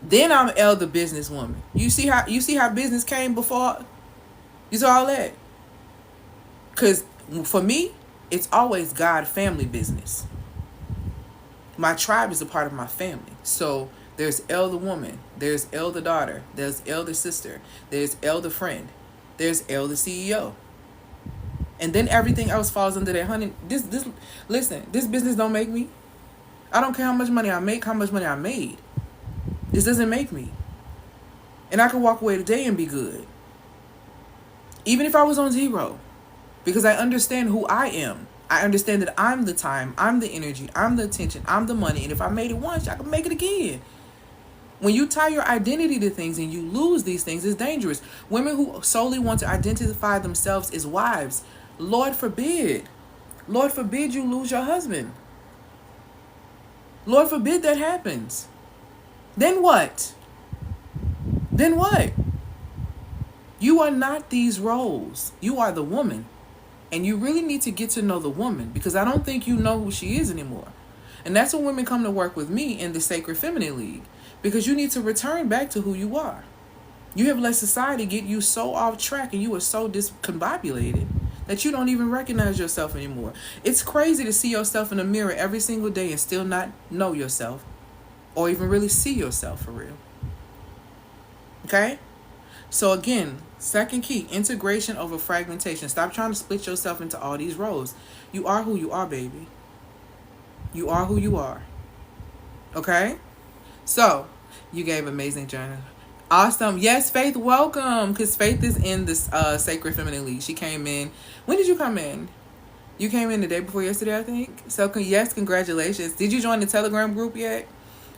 Then I'm elder businesswoman. You see how business came before? You saw all that? Because for me, it's always God family business. My tribe is a part of my family. So There's elder woman. There's elder daughter. There's elder sister. There's elder friend. There's elder CEO. And then everything else falls under that honey. Listen, this business don't make me. I don't care how much money I make, how much money I made. This doesn't make me. And I can walk away today and be good. Even if I was on zero. Because I understand who I am. I understand that I'm the time, I'm the energy, I'm the attention, I'm the money. And if I made it once, I can make it again. When you tie your identity to things and you lose these things, it's dangerous. Women who solely want to identify themselves as wives, Lord forbid. Lord forbid you lose your husband. Lord forbid that happens. Then what? Then what? You are not these roles. You are the woman. And you really need to get to know the woman, because I don't think you know who she is anymore. And that's when women come to work with me in the Sacred Feminine League, because you need to return back to who you are. You have let society get you so off track and you are so discombobulated that you don't even recognize yourself anymore. It's crazy to see yourself in the mirror every single day and still not know yourself or even really see yourself for real. Okay? So again, second key, integration over fragmentation. Stop trying to split yourself into all these roles. You are who you are, baby. You are who you are. Okay? So, you gave amazing journal. Awesome. Yes, Faith, welcome. Because Faith is in this Sacred Feminine League. She came in. When did you come in? You came in the day before yesterday, I think. So, yes, congratulations. Did you join the Telegram group yet?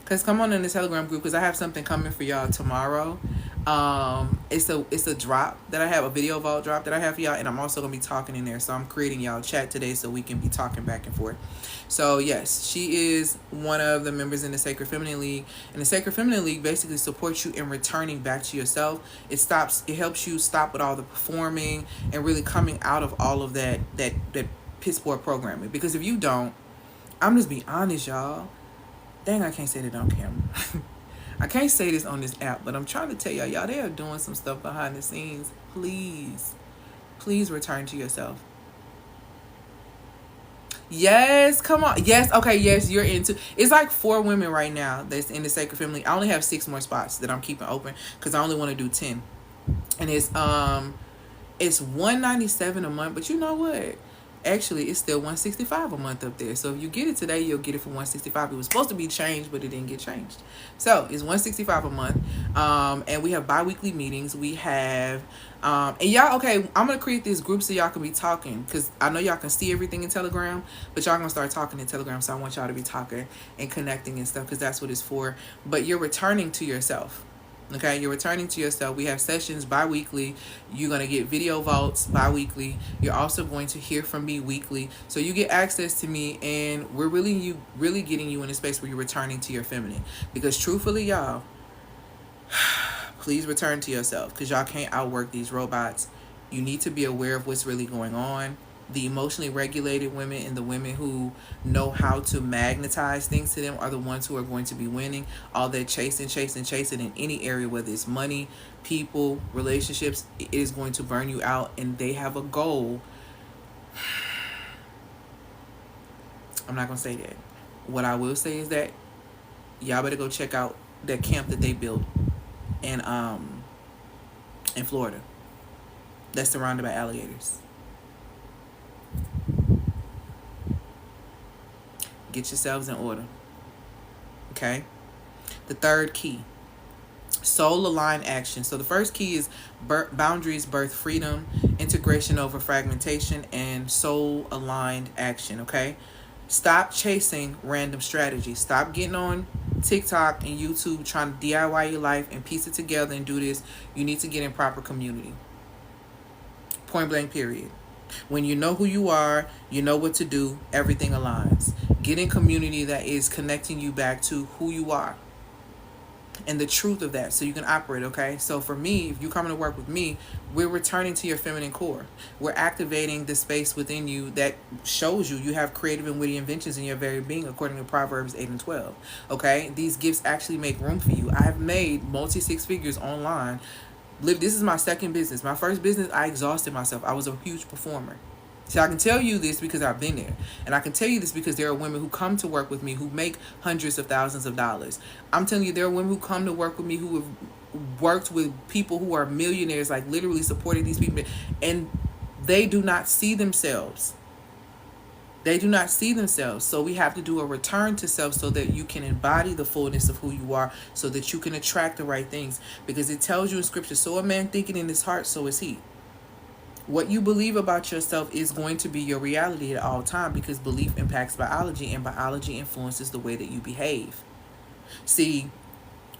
Because come on in the Telegram group, because I have something coming for y'all tomorrow. It's a drop that I have, a video vault drop that I have for y'all, and I'm also gonna be talking in there. So I'm creating y'all chat today so we can be talking back and forth. So yes, she is one of the members in the Sacred Feminine League, and the Sacred Feminine League basically supports you in returning back to yourself. It helps you stop with all the performing and really coming out of all of that piss poor programming. Because if you don't, I'm just being honest, y'all. Dang, I can't say that on camera. I can't say this on this app, but I'm trying to tell y'all, they are doing some stuff behind the scenes. Please return to yourself. Yes, come on. Yes, okay, yes, you're into. It's like 4 women right now that's in the Sacred Family. I only have 6 more spots that I'm keeping open because I only want to do 10. And it's $197 a month, but you know what? Actually, it's still $165 a month up there. So if you get it today, you'll get it for $165. It was supposed to be changed, but it didn't get changed. So it's $165 a month. And we have bi-weekly meetings. We have, and y'all, okay, I'm going to create this group so y'all can be talking, because I know y'all can see everything in Telegram, but y'all going to start talking in Telegram. So I want y'all to be talking and connecting and stuff, because that's what it's for. But you're returning to yourself. Okay, you're returning to yourself. We have sessions bi-weekly. You're going to get video vaults bi-weekly. You're also going to hear from me weekly. So you get access to me, and we're really getting you in a space where you're returning to your feminine. Because truthfully, y'all, please return to yourself, because y'all can't outwork these robots. You need to be aware of what's really going on. The emotionally regulated women and the women who know how to magnetize things to them are the ones who are going to be winning. All that chasing in any area, whether it's money, people, relationships, it is going to burn you out, and they have a goal. I'm not going to say that. What I will say is that y'all better go check out that camp that they built in Florida that's surrounded by alligators. Get yourselves in order. Okay? The third key, soul aligned action. So the first key is boundaries birth freedom, integration over fragmentation, and soul aligned action. Okay? Stop chasing random strategies. Stop getting on TikTok and YouTube trying to DIY your life and piece it together and do this. You need to get in proper community. Point blank, period. When you know who you are, you know what to do, everything aligns. Get in community that is connecting you back to who you are and the truth of that, so you can operate. Okay, so for me, if you're coming to work with me, we're returning to your feminine core. We're activating the space within you that shows you have creative and witty inventions in your very being, according to Proverbs 8 and 12. Okay, these gifts actually make room for you. I have made multi-6 figures online. This is my second business. My first business, I exhausted myself. I was a huge performer. So I can tell you this because I've been there. And I can tell you this because there are women who come to work with me who make hundreds of thousands of dollars. I'm telling you, there are women who come to work with me who have worked with people who are millionaires, like literally supporting these people. And they do not see themselves. They do not see themselves. So we have to do a return to self so that you can embody the fullness of who you are, so that you can attract the right things. Because it tells you in scripture, so a man thinking in his heart, so is he. What you believe about yourself is going to be your reality at all times, because belief impacts biology, and biology influences the way that you behave. See,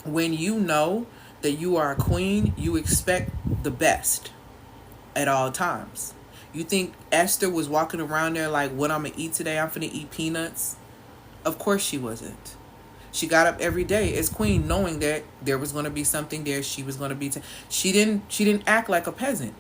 when you know that you are a queen, you expect the best at all times. You think Esther was walking around there like, what I'm going to eat today? I'm finna eat peanuts. Of course she wasn't. She got up every day as queen knowing that there was going to be something there. She was going to be... She didn't act like a peasant.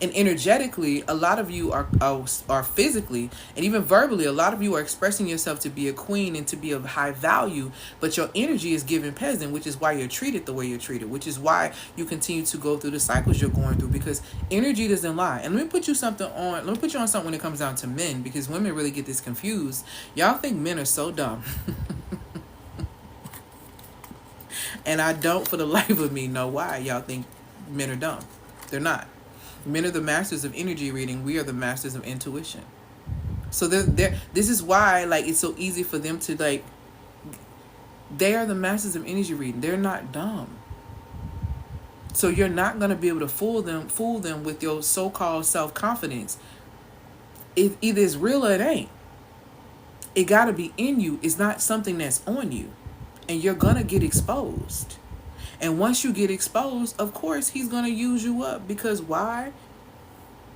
And energetically, a lot of you are physically and even verbally, a lot of you are expressing yourself to be a queen and to be of high value, but your energy is given peasant, which is why you're treated the way you're treated, which is why you continue to go through the cycles you're going through, because energy doesn't lie. And let me put you on something when it comes down to men, because women really get this confused. Y'all think men are so dumb. And I don't for the life of me know why y'all think men are dumb. They're not. Men are the masters of energy reading. We are the masters of intuition. So this is why, like, it's so easy for them to, like, they are the masters of energy reading. They're not dumb. So you're not going to be able to fool them with your so-called self-confidence. It either is real or it ain't. It got to be in you. It's not something that's on you. And you're going to get exposed. And once you get exposed, of course, he's going to use you up. Because why?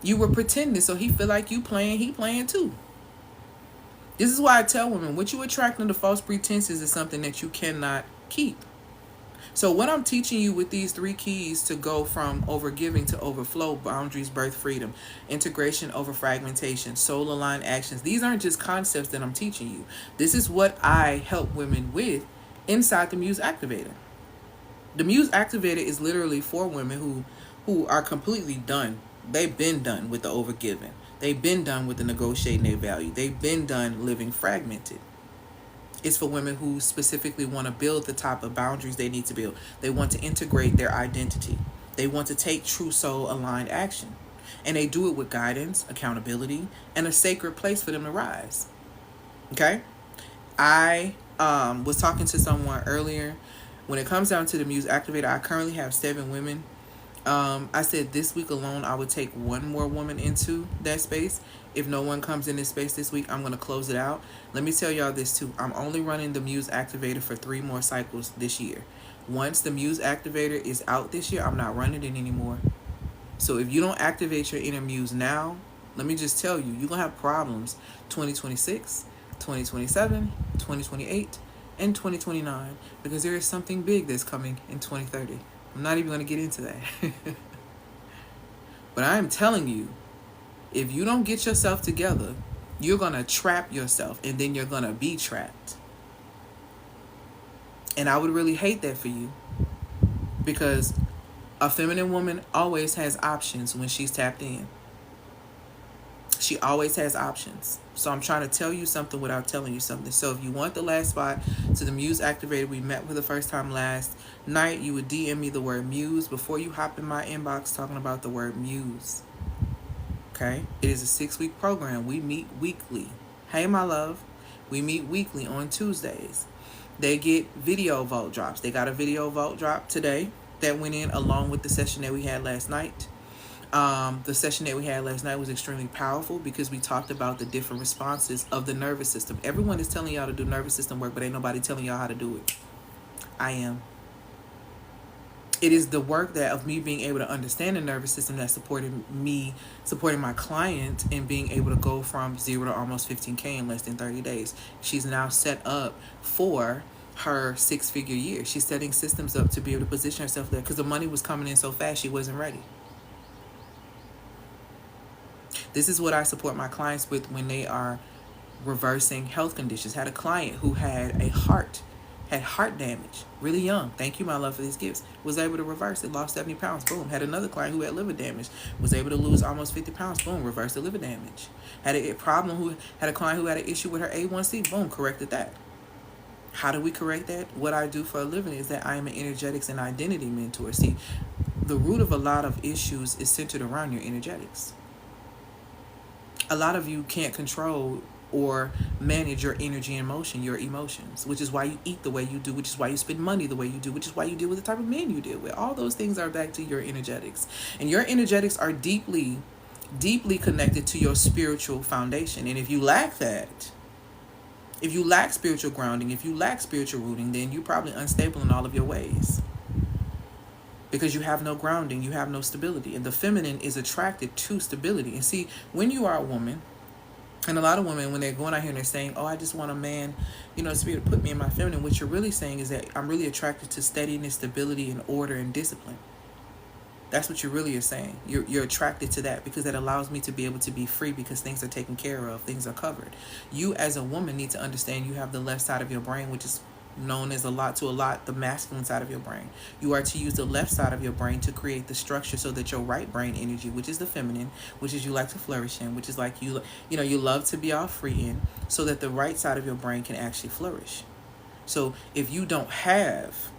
You were pretending, so he feel like you playing, he playing too. This is why I tell women, what you attract under false pretenses is something that you cannot keep. So what I'm teaching you with these 3 keys to go from overgiving to overflow: boundaries, birth, freedom, integration over fragmentation, soul aligned actions. These aren't just concepts that I'm teaching you. This is what I help women with inside the Muse Activator. The Muse Activator is literally for women who are completely done. They've been done with the overgiving. They've been done with the negotiating their value. They've been done living fragmented. It's for women who specifically want to build the type of boundaries they need to build. They want to integrate their identity. They want to take true soul aligned action. And they do it with guidance, accountability, and a sacred place for them to rise. Okay? I was talking to someone earlier. When it comes down to the Muse Activator, I currently have 7 women. I said this week alone, I would take 1 more woman into that space. If no one comes in this space this week, I'm going to close it out. Let me tell y'all this too. I'm only running the Muse Activator for 3 more cycles this year. Once the Muse Activator is out this year, I'm not running it anymore. So if you don't activate your inner muse now, let me just tell you, you're going to have problems 2026, 2027, 2028, and 2029, because there is something big that's coming in 2030. I'm not even going to get into that. But I am telling you, if you don't get yourself together, you're going to trap yourself, and then you're going to be trapped. And I would really hate that for you, because a feminine woman always has options when she's tapped in. She always has options. So I'm trying to tell you something without telling you something. So if you want the last spot to the Muse Activator we met for the first time last night, you would DM me the word Muse before you hop in my inbox talking about the word Muse. Okay? It is a 6-week program. We meet weekly. Hey, my love. We meet weekly on Tuesdays. They get video vault drops. They got a video vault drop today that went in along with the session that we had last night. The session that we had last night was extremely powerful because we talked about the different responses of the nervous system. Everyone is telling y'all to do nervous system work, but ain't nobody telling y'all how to do it. I am. It is the work that of me being able to understand the nervous system that supporting my client, and being able to go from 0 to almost 15K in less than 30 days. She's now set up for her 6-figure year. She's setting systems up to be able to position herself there because the money was coming in so fast she wasn't ready. This is what I support my clients with when they are reversing health conditions. Had a client who had a heart had heart damage, really young. Thank you, my love, for these gifts. Was able to reverse it, lost 70 pounds, boom. Had another client who had liver damage, was able to lose almost 50 pounds, boom, reversed the liver damage. Had a problem who had a client who had an issue with her A1C, boom, corrected that. How do we correct that? What I do for a living is that I am an energetics and identity mentor. See, the root of a lot of issues is centered around your energetics. A lot of you can't control or manage your energy and motion, your emotions, which is why you eat the way you do, which is why you spend money the way you do, which is why you deal with the type of men you deal with. All those things are back to your energetics. And your energetics are deeply, deeply connected to your spiritual foundation. And if you lack that, if you lack spiritual grounding, if you lack spiritual rooting, then you're probably unstable in all of your ways. Because you have no grounding, you have no stability. And the feminine is attracted to stability. And see, when you are a woman, and a lot of women, when they're going out here and they're saying, oh, I just want a man, to be able to put me in my feminine, what you're really saying is that I'm really attracted to steadiness, stability, and order and discipline. That's what you really are saying. You're attracted to that because that allows me to be able to be free because things are taken care of, things are covered. You as a woman need to understand you have the left side of your brain, which is known as a lot the masculine side of your brain. You are to use the left side of your brain to create the structure so that your right brain energy, which is the feminine, which is you like to flourish in, which is like you love to be all free in, so that the right side of your brain can actually flourish. So if you don't have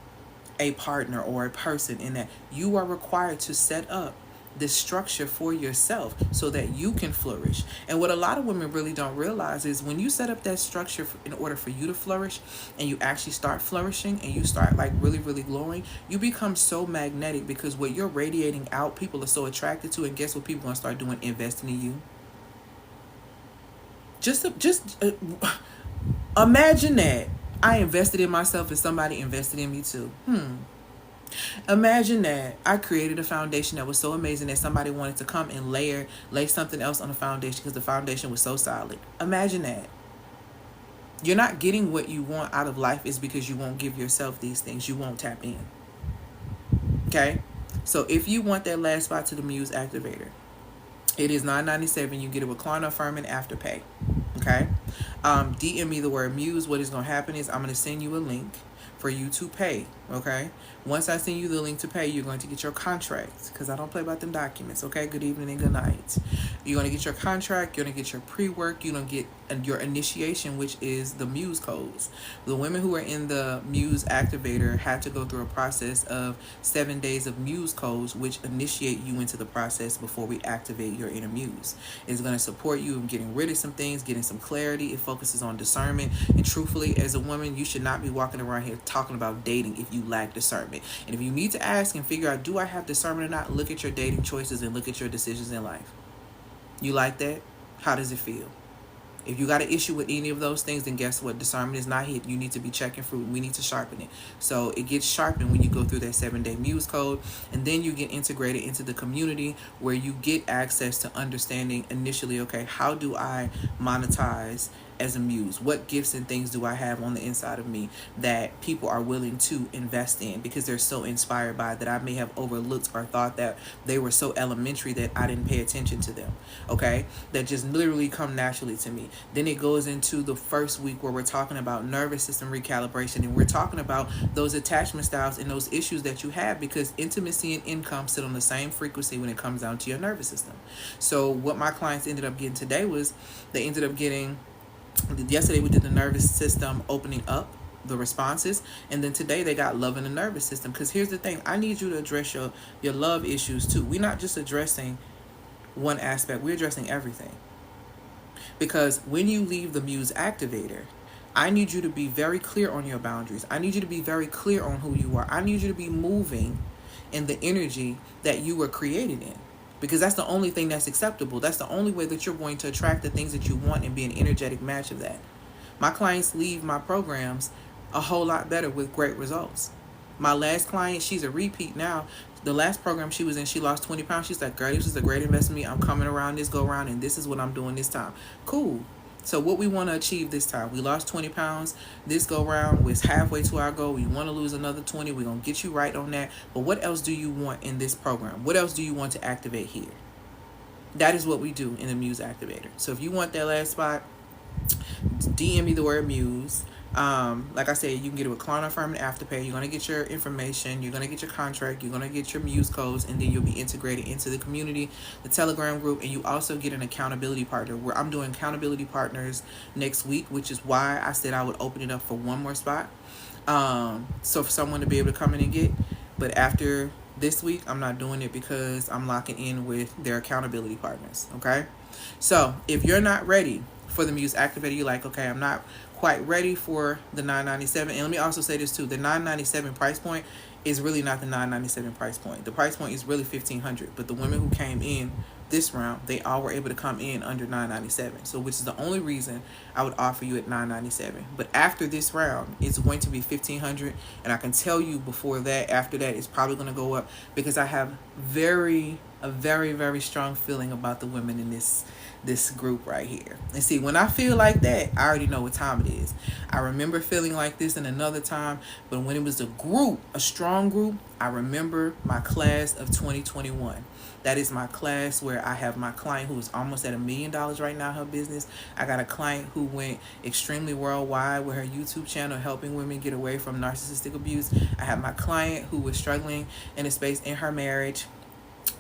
a partner or a person in that, you are required to set up this structure for yourself so that you can flourish. And what a lot of women really don't realize is when you set up that structure in order for you to flourish, and you actually start flourishing and you start like really, really glowing, you become so magnetic because what you're radiating out, people are so attracted to. And guess what people are going to start doing? Investing in you. Just imagine that. I invested in myself and somebody invested in me too. Imagine that I created a foundation that was so amazing that somebody wanted to come and lay something else on the foundation because the foundation was so solid. Imagine that. You're not getting what you want out of life is because you won't give yourself these things. You won't tap in. Okay? So if you want that last spot to the Muse Activator, it is $9.97. You get it with Klarna, Affirm, and Afterpay. Okay? DM me the word Muse. What is going to happen is I'm going to send you a link for you to pay. Okay? Once I send you the link to pay, you're going to get your contract because I don't play about them documents. Okay? Good evening and good night. You're going to get your contract. You're going to get your pre-work. You're going to get your initiation, which is the Muse codes. The women who are in the Muse Activator have to go through a process of 7 days of Muse codes, which initiate you into the process before we activate your inner Muse. It's going to support you in getting rid of some things, getting some clarity. It focuses on discernment. And truthfully, as a woman, you should not be walking around here talking about dating if you lack discernment. And if you need to ask and figure out, do I have discernment or not? Look at your dating choices and look at your decisions in life. You like that? How does it feel? If you got an issue with any of those things, then guess what? Discernment is not hit. You need to be checking fruit. We need to sharpen it. So it gets sharpened when you go through that 7-day Muse code. And then you get integrated into the community where you get access to understanding initially, okay, how do I monetize as a muse? What gifts and things do I have on the inside of me that people are willing to invest in because they're so inspired by that I may have overlooked or thought that they were so elementary that I didn't pay attention to them, okay? That just literally come naturally to me. Then it goes into the first week where we're talking about nervous system recalibration, and we're talking about those attachment styles and those issues that you have because intimacy and income sit on the same frequency when it comes down to your nervous system. So what my clients ended up getting today was they ended up getting, yesterday we did the nervous system opening up the responses, and then today they got love in the nervous system. Because here's the thing, I need you to address your love issues too. We're not just addressing one aspect, we're addressing everything. Because when you leave the Muse Activator, I need you to be very clear on your boundaries. I need you to be very clear on who you are. I need you to be moving in the energy that you were created in. Because that's the only thing that's acceptable. That's the only way that you're going to attract the things that you want and be an energetic match of that. My clients leave my programs a whole lot better with great results. My last client, she's a repeat now. The last program she was in, she lost 20 pounds. She's like, girl, this is a great investment. I'm coming around this go around and this is what I'm doing this time. Cool. So what we want to achieve this time, we lost 20 pounds. This go round was halfway to our goal. We want to lose another 20. We're going to get you right on that. But what else do you want in this program? What else do you want to activate here? That is what we do in the Muse Activator. So if you want that last spot, DM me the word Muse. Like I said, you can get it with Klarna, Affirm, and Afterpay. You're going to get your information. You're going to get your contract. You're going to get your Muse codes. And then you'll be integrated into the community, the Telegram group. And you also get an accountability partner, where I'm doing accountability partners next week, which is why I said I would open it up for one more spot. So for someone to be able to come in and get. But after this week, I'm not doing it because I'm locking in with their accountability partners. Okay. So if you're not ready for the Muse Activator, you're like, okay, I'm not quite ready for the $9.97. And let me also say this too: the $9.97 price point is really not the $9.97 price point. The price point is really $1,500. But the women who came in this round, they all were able to come in under $9.97. So which is the only reason I would offer you at $9.97. But after this round, it's going to be $1,500, and I can tell you before that, after that, it's probably going to go up, because I have a very, very strong feeling about the women in this group right here. And see, when I feel like that, I already know what time it is. I remember feeling like this in another time, but when it was a group, a strong group, I remember my class of 2021. That is my class where I have my client who is almost at $1 million right now in her business. I got a client who went extremely worldwide with her YouTube channel, helping women get away from narcissistic abuse. I have my client who was struggling in a space in her marriage,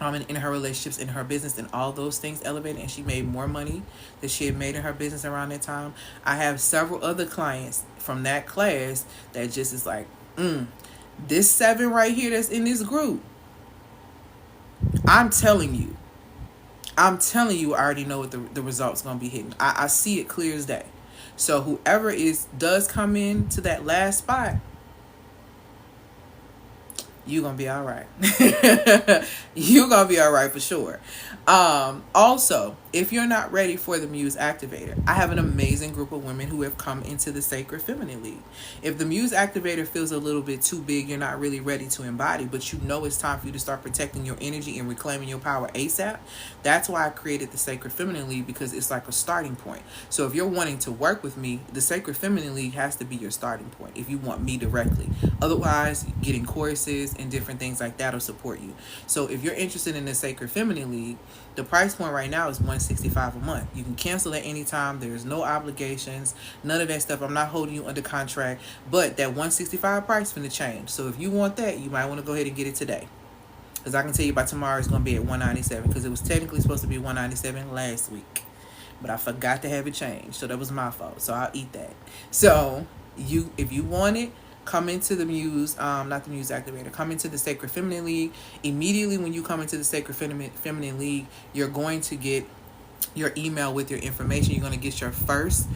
and in her relationships, in her business, and all those things elevated, and she made more money than she had made in her business around that time. I have several other clients from that class that just is like, this 7 right here that's in this group, I'm telling you, I already know what the results going to be hitting. I see it clear as day. So whoever does come in to that last spot, you're going to be all right. You're going to be all right for sure. Also, if you're not ready for the Muse Activator, I have an amazing group of women who have come into the Sacred Feminine League. If the Muse Activator feels a little bit too big, you're not really ready to embody, but you know it's time for you to start protecting your energy and reclaiming your power ASAP. That's why I created the Sacred Feminine League, because it's like a starting point. So if you're wanting to work with me, the Sacred Feminine League has to be your starting point if you want me directly. Otherwise, getting courses and different things like that will support you. So if you're interested in the Sacred Feminine League, the price point right now is $165 a month. You can cancel at any time. There's no obligations, none of that stuff. I'm not holding you under contract, but that $165 price finna change. So if you want that, you might want to go ahead and get it today, because I can tell you by tomorrow it's going to be at $197, because it was technically supposed to be $197 last week, but I forgot to have it changed, so that was my fault. So I'll eat that. So if you want it, come into the Muse, not the Muse Activator, come into the Sacred Feminine League. Immediately when you come into the Sacred Feminine League, you're going to get your email with your information. You're going to get your first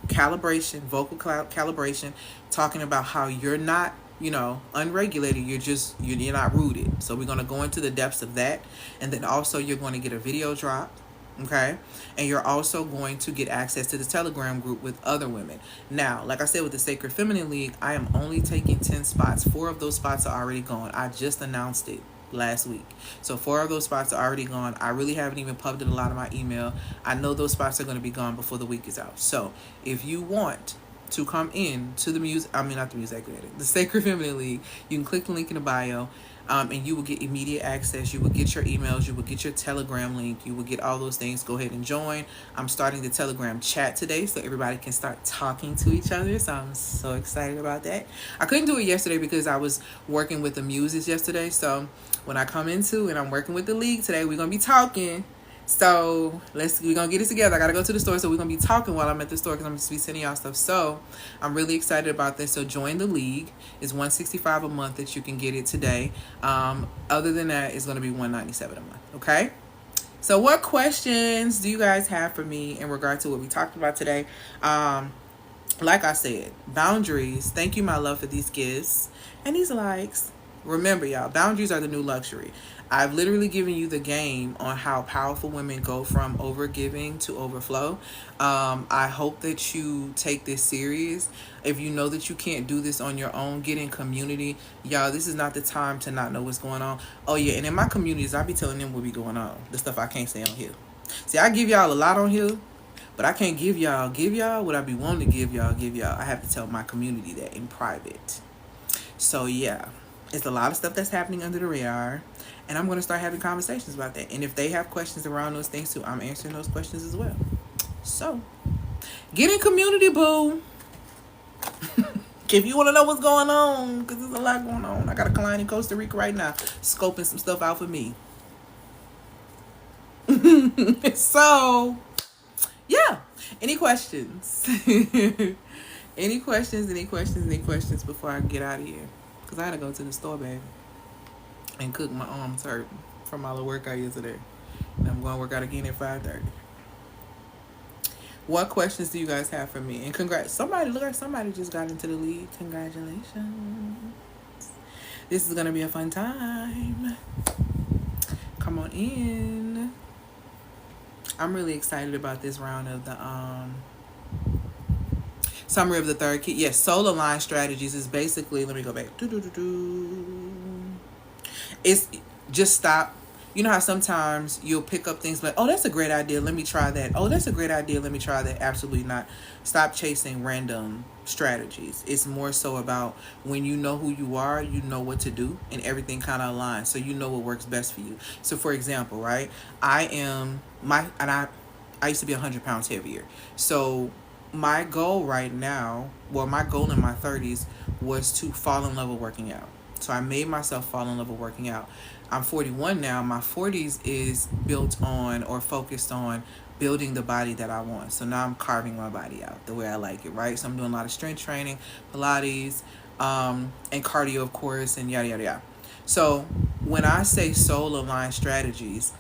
calibration, vocal calibration, talking about how you're not, unregulated. You're not rooted. So we're going to go into the depths of that. And then also you're going to get a video drop. Okay, and you're also going to get access to the Telegram group with other women. Now, like I said, with the Sacred Feminine League, I am only taking 10 spots. 4 of those spots are already gone. I just announced it last week. So 4 of those spots are already gone. I really haven't even published a lot of my email. I know those spots are going to be gone before the week is out. So if you want to come in to the the Sacred Feminine League, you can click the link in the bio. And you will get immediate access. You will get your emails. You will get your Telegram link. You will get all those things. Go ahead and join. I'm starting the Telegram chat today, so everybody can start talking to each other. So I'm so excited about that. I couldn't do it yesterday because I was working with the Muses yesterday. So when I come into and I'm working with the league today, we're going to be talking. So we're going to get it together. I got to go to the store, so we're going to be talking while I'm at the store, because I'm going to be sending y'all stuff. So I'm really excited about this. So join the league. It's $165 a month that you can get it today. Other than that, it's going to be $197 a month. Okay. So what questions do you guys have for me in regard to what we talked about today? Like I said, boundaries. Thank you, my love, for these gifts and these likes. Remember, y'all, boundaries are the new luxury. I've literally given you the game on how powerful women go from overgiving to overflow. I hope that you take this serious. If you know that you can't do this on your own, get in community. Y'all, this is not the time to not know what's going on. Oh, yeah, and in my communities, I be telling them what be going on. The stuff I can't say on here. See, I give y'all a lot on here, but I can't give y'all what I be wanting to give y'all. I have to tell my community that in private. So, yeah. It's a lot of stuff that's happening under the radar, and I'm going to start having conversations about that. And if they have questions around those things too, I'm answering those questions as well. So, get in community, boo. If you want to know what's going on, because there's a lot going on. I got a client in Costa Rica right now scoping some stuff out for me. So, yeah. Any questions? Any questions before I get out of here? Because I had to go to the store, baby, and cook. My arms hurt from my little workout yesterday. And I'm going to work out again at 5:30. What questions do you guys have for me? And congrats. Look like somebody just got into the lead. Congratulations. This is going to be a fun time. Come on in. I'm really excited about this round of the summary of the third key. Yes, soul aligned strategies is basically, let me go back. It's just stop. You know how sometimes you'll pick up things like, oh, that's a great idea, let me try that. Oh, that's a great idea, let me try that. Absolutely not. Stop chasing random strategies. It's more so about when you know who you are, you know what to do, and everything kind of aligns. So you know what works best for you. So for example, right, I used to be 100 pounds heavier. So my goal right now, my goal in my 30s was to fall in love with working out. So I made myself fall in love with working out. I'm 41 now. My 40s is built on or focused on building the body that I want. So now I'm carving my body out the way I like it, right? So I'm doing a lot of strength training, Pilates, and cardio, of course, and yada, yada, yada. So when I say soul aligned strategies,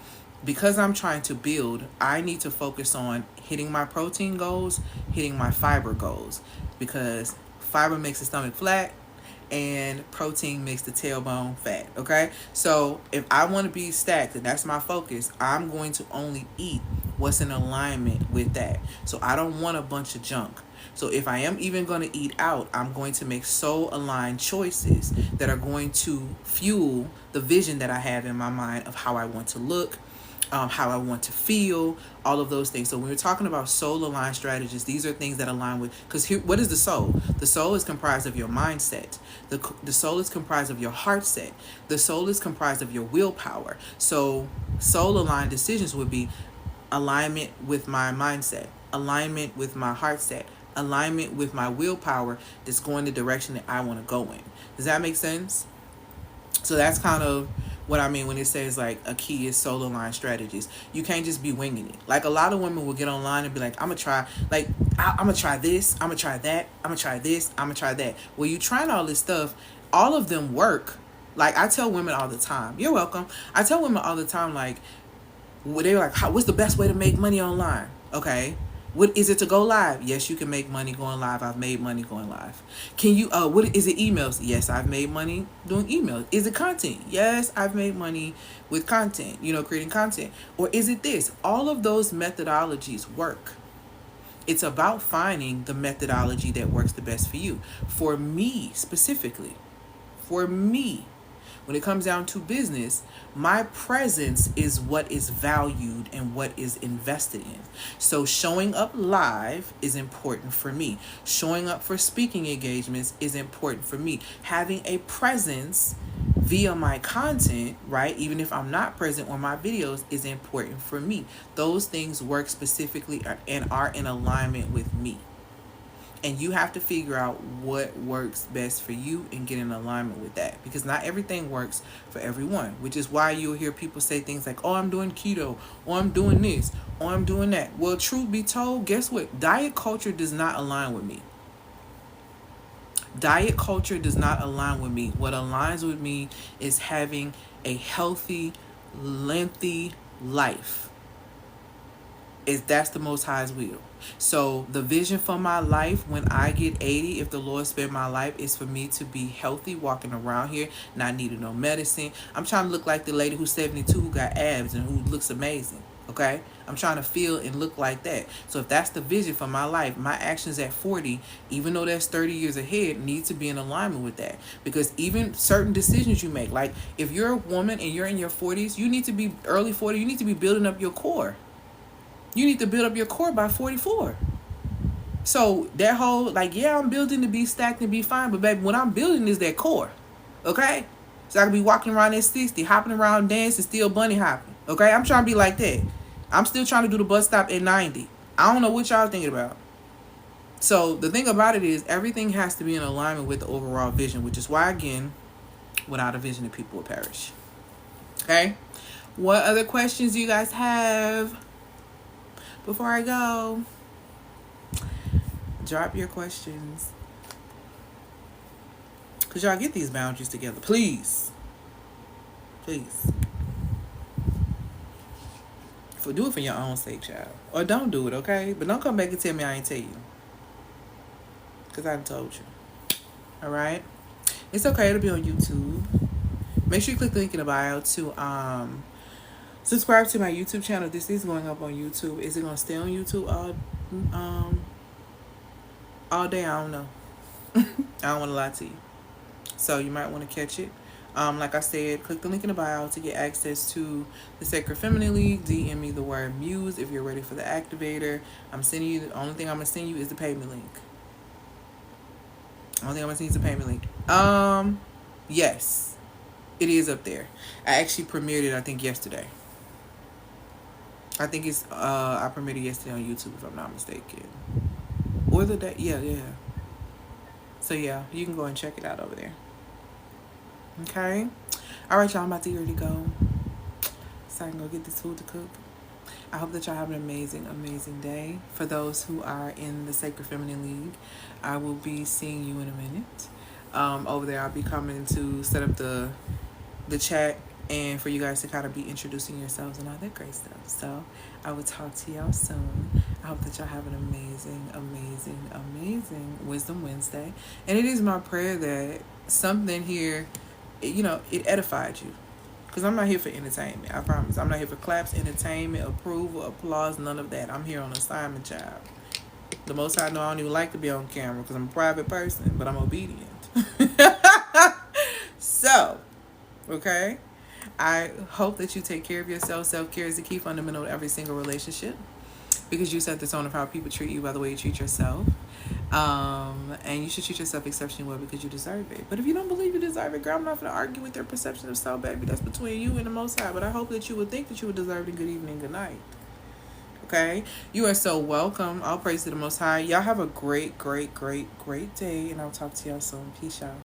because I'm trying to build, I need to focus on hitting my protein goals, hitting my fiber goals, because fiber makes the stomach flat and protein makes the tailbone fat. Okay, so if I want to be stacked and that's my focus, I'm going to only eat what's in alignment with that. So I don't want a bunch of junk. So if I am even going to eat out, I'm going to make soul aligned choices that are going to fuel the vision that I have in my mind of how I want to look, how I want to feel, all of those things. So when we're talking about soul aligned strategies, these are things that align with, because here, what is the soul? The soul is comprised of your mindset. The soul is comprised of your heart set. The soul is comprised of your willpower. So soul aligned decisions would be alignment with my mindset, alignment with my heart set, alignment with my willpower that's going the direction that I want to go in. Does that make sense? So that's kind of what I mean when it says like a key is soul aligned strategies. You can't just be winging it. Like a lot of women will get online and be like, I'm gonna try this, I'm gonna try that, I'm gonna try this, I'm gonna try that. Well, you trying all this stuff, all of them work. Like I tell women all the time, you're welcome. I tell women all the time, like, they're like, what's the best way to make money online? Okay. What is it to go live? Yes, you can make money going live. I've made money going live. Can you, what is it, emails? Yes, I've made money doing emails. Is it content? Yes, I've made money with content, creating content. Or is it this? All of those methodologies work. It's about finding the methodology that works the best for you. For me, specifically, when it comes down to business, my presence is what is valued and what is invested in. So showing up live is important for me. Showing up for speaking engagements is important for me. Having a presence via my content, right, even if I'm not present on my videos, is important for me. Those things work specifically and are in alignment with me. And you have to figure out what works best for you and get in alignment with that. Because not everything works for everyone. Which is why you'll hear people say things like, oh, I'm doing keto. Or I'm doing this. Or I'm doing that. Well, truth be told, guess what? Diet culture does not align with me. Diet culture does not align with me. What aligns with me is having a healthy, lengthy life. That's the Most High's will. So the vision for my life when I get 80, if the Lord spare my life, is for me to be healthy, walking around here, not needing no medicine. I'm trying to look like the lady who's 72 who got abs and who looks amazing. Okay? I'm trying to feel and look like that. So if that's the vision for my life, my actions at 40, even though that's 30 years ahead, need to be in alignment with that. Because even certain decisions you make, like if you're a woman and you're in your 40s, you need to be early 40, you need to be building up your core. You need to build up your core by 44. So that whole, like, yeah, I'm building to be stacked and be fine. But baby, what I'm building is that core. Okay? So I can be walking around at 60, hopping around, dancing, still bunny hopping. Okay? I'm trying to be like that. I'm still trying to do the bus stop at 90. I don't know what y'all thinking about. So the thing about it is everything has to be in alignment with the overall vision, which is why, again, without a vision, the people will perish. Okay? What other questions do you guys have before I go? Drop your questions. Because y'all get these boundaries together. Please. Please. Do it for your own sake, child. Or don't do it, okay? But don't come back and tell me I ain't tell you. Because I told you. Alright? It's okay to be on YouTube. Make sure you click the link in the bio to subscribe to my YouTube channel. This is going up on YouTube. Is it going to stay on YouTube all day? I don't know. I don't want to lie to you. So you might want to catch it. Like I said, click the link in the bio to get access to the Sacred Feminine League. DM me the word Muse if you're ready for the activator. I'm sending you, the only thing I'm going to send you is the payment link. Only thing I'm going to send you is the payment link. Yes, it is up there. I actually premiered it, I think, yesterday. I think it's, I premiered it yesterday on YouTube, if I'm not mistaken. Or the day, yeah. So yeah, you can go and check it out over there. Okay? Alright, y'all, I'm about to get ready to go. So I can go get this food to cook. I hope that y'all have an amazing, amazing day. For those who are in the Sacred Feminine League, I will be seeing you in a minute. Over there, I'll be coming to set up the chat and for you guys to kind of be introducing yourselves and all that great stuff. So I will talk to y'all soon. I hope that y'all have an amazing, amazing, amazing Wisdom Wednesday. And it is my prayer that something here, it edified you. Because I'm not here for entertainment, I promise. I'm not here for claps, entertainment, approval, applause, none of that. I'm here on assignment, child. The most I know, I don't even like to be on camera because I'm a private person, but I'm obedient. So, okay? I hope that you take care of yourself. Self-care is the key fundamental to every single relationship. Because you set the tone of how people treat you by the way you treat yourself. And you should treat yourself exceptionally well because you deserve it. But if you don't believe you deserve it, girl, I'm not going to argue with their perception of self, baby. That's between you and the Most High. But I hope that you would think that you would deserve it. Good evening, good night. Okay? You are so welcome. All praise to the Most High. Y'all have a great, great, great, great day. And I'll talk to y'all soon. Peace out.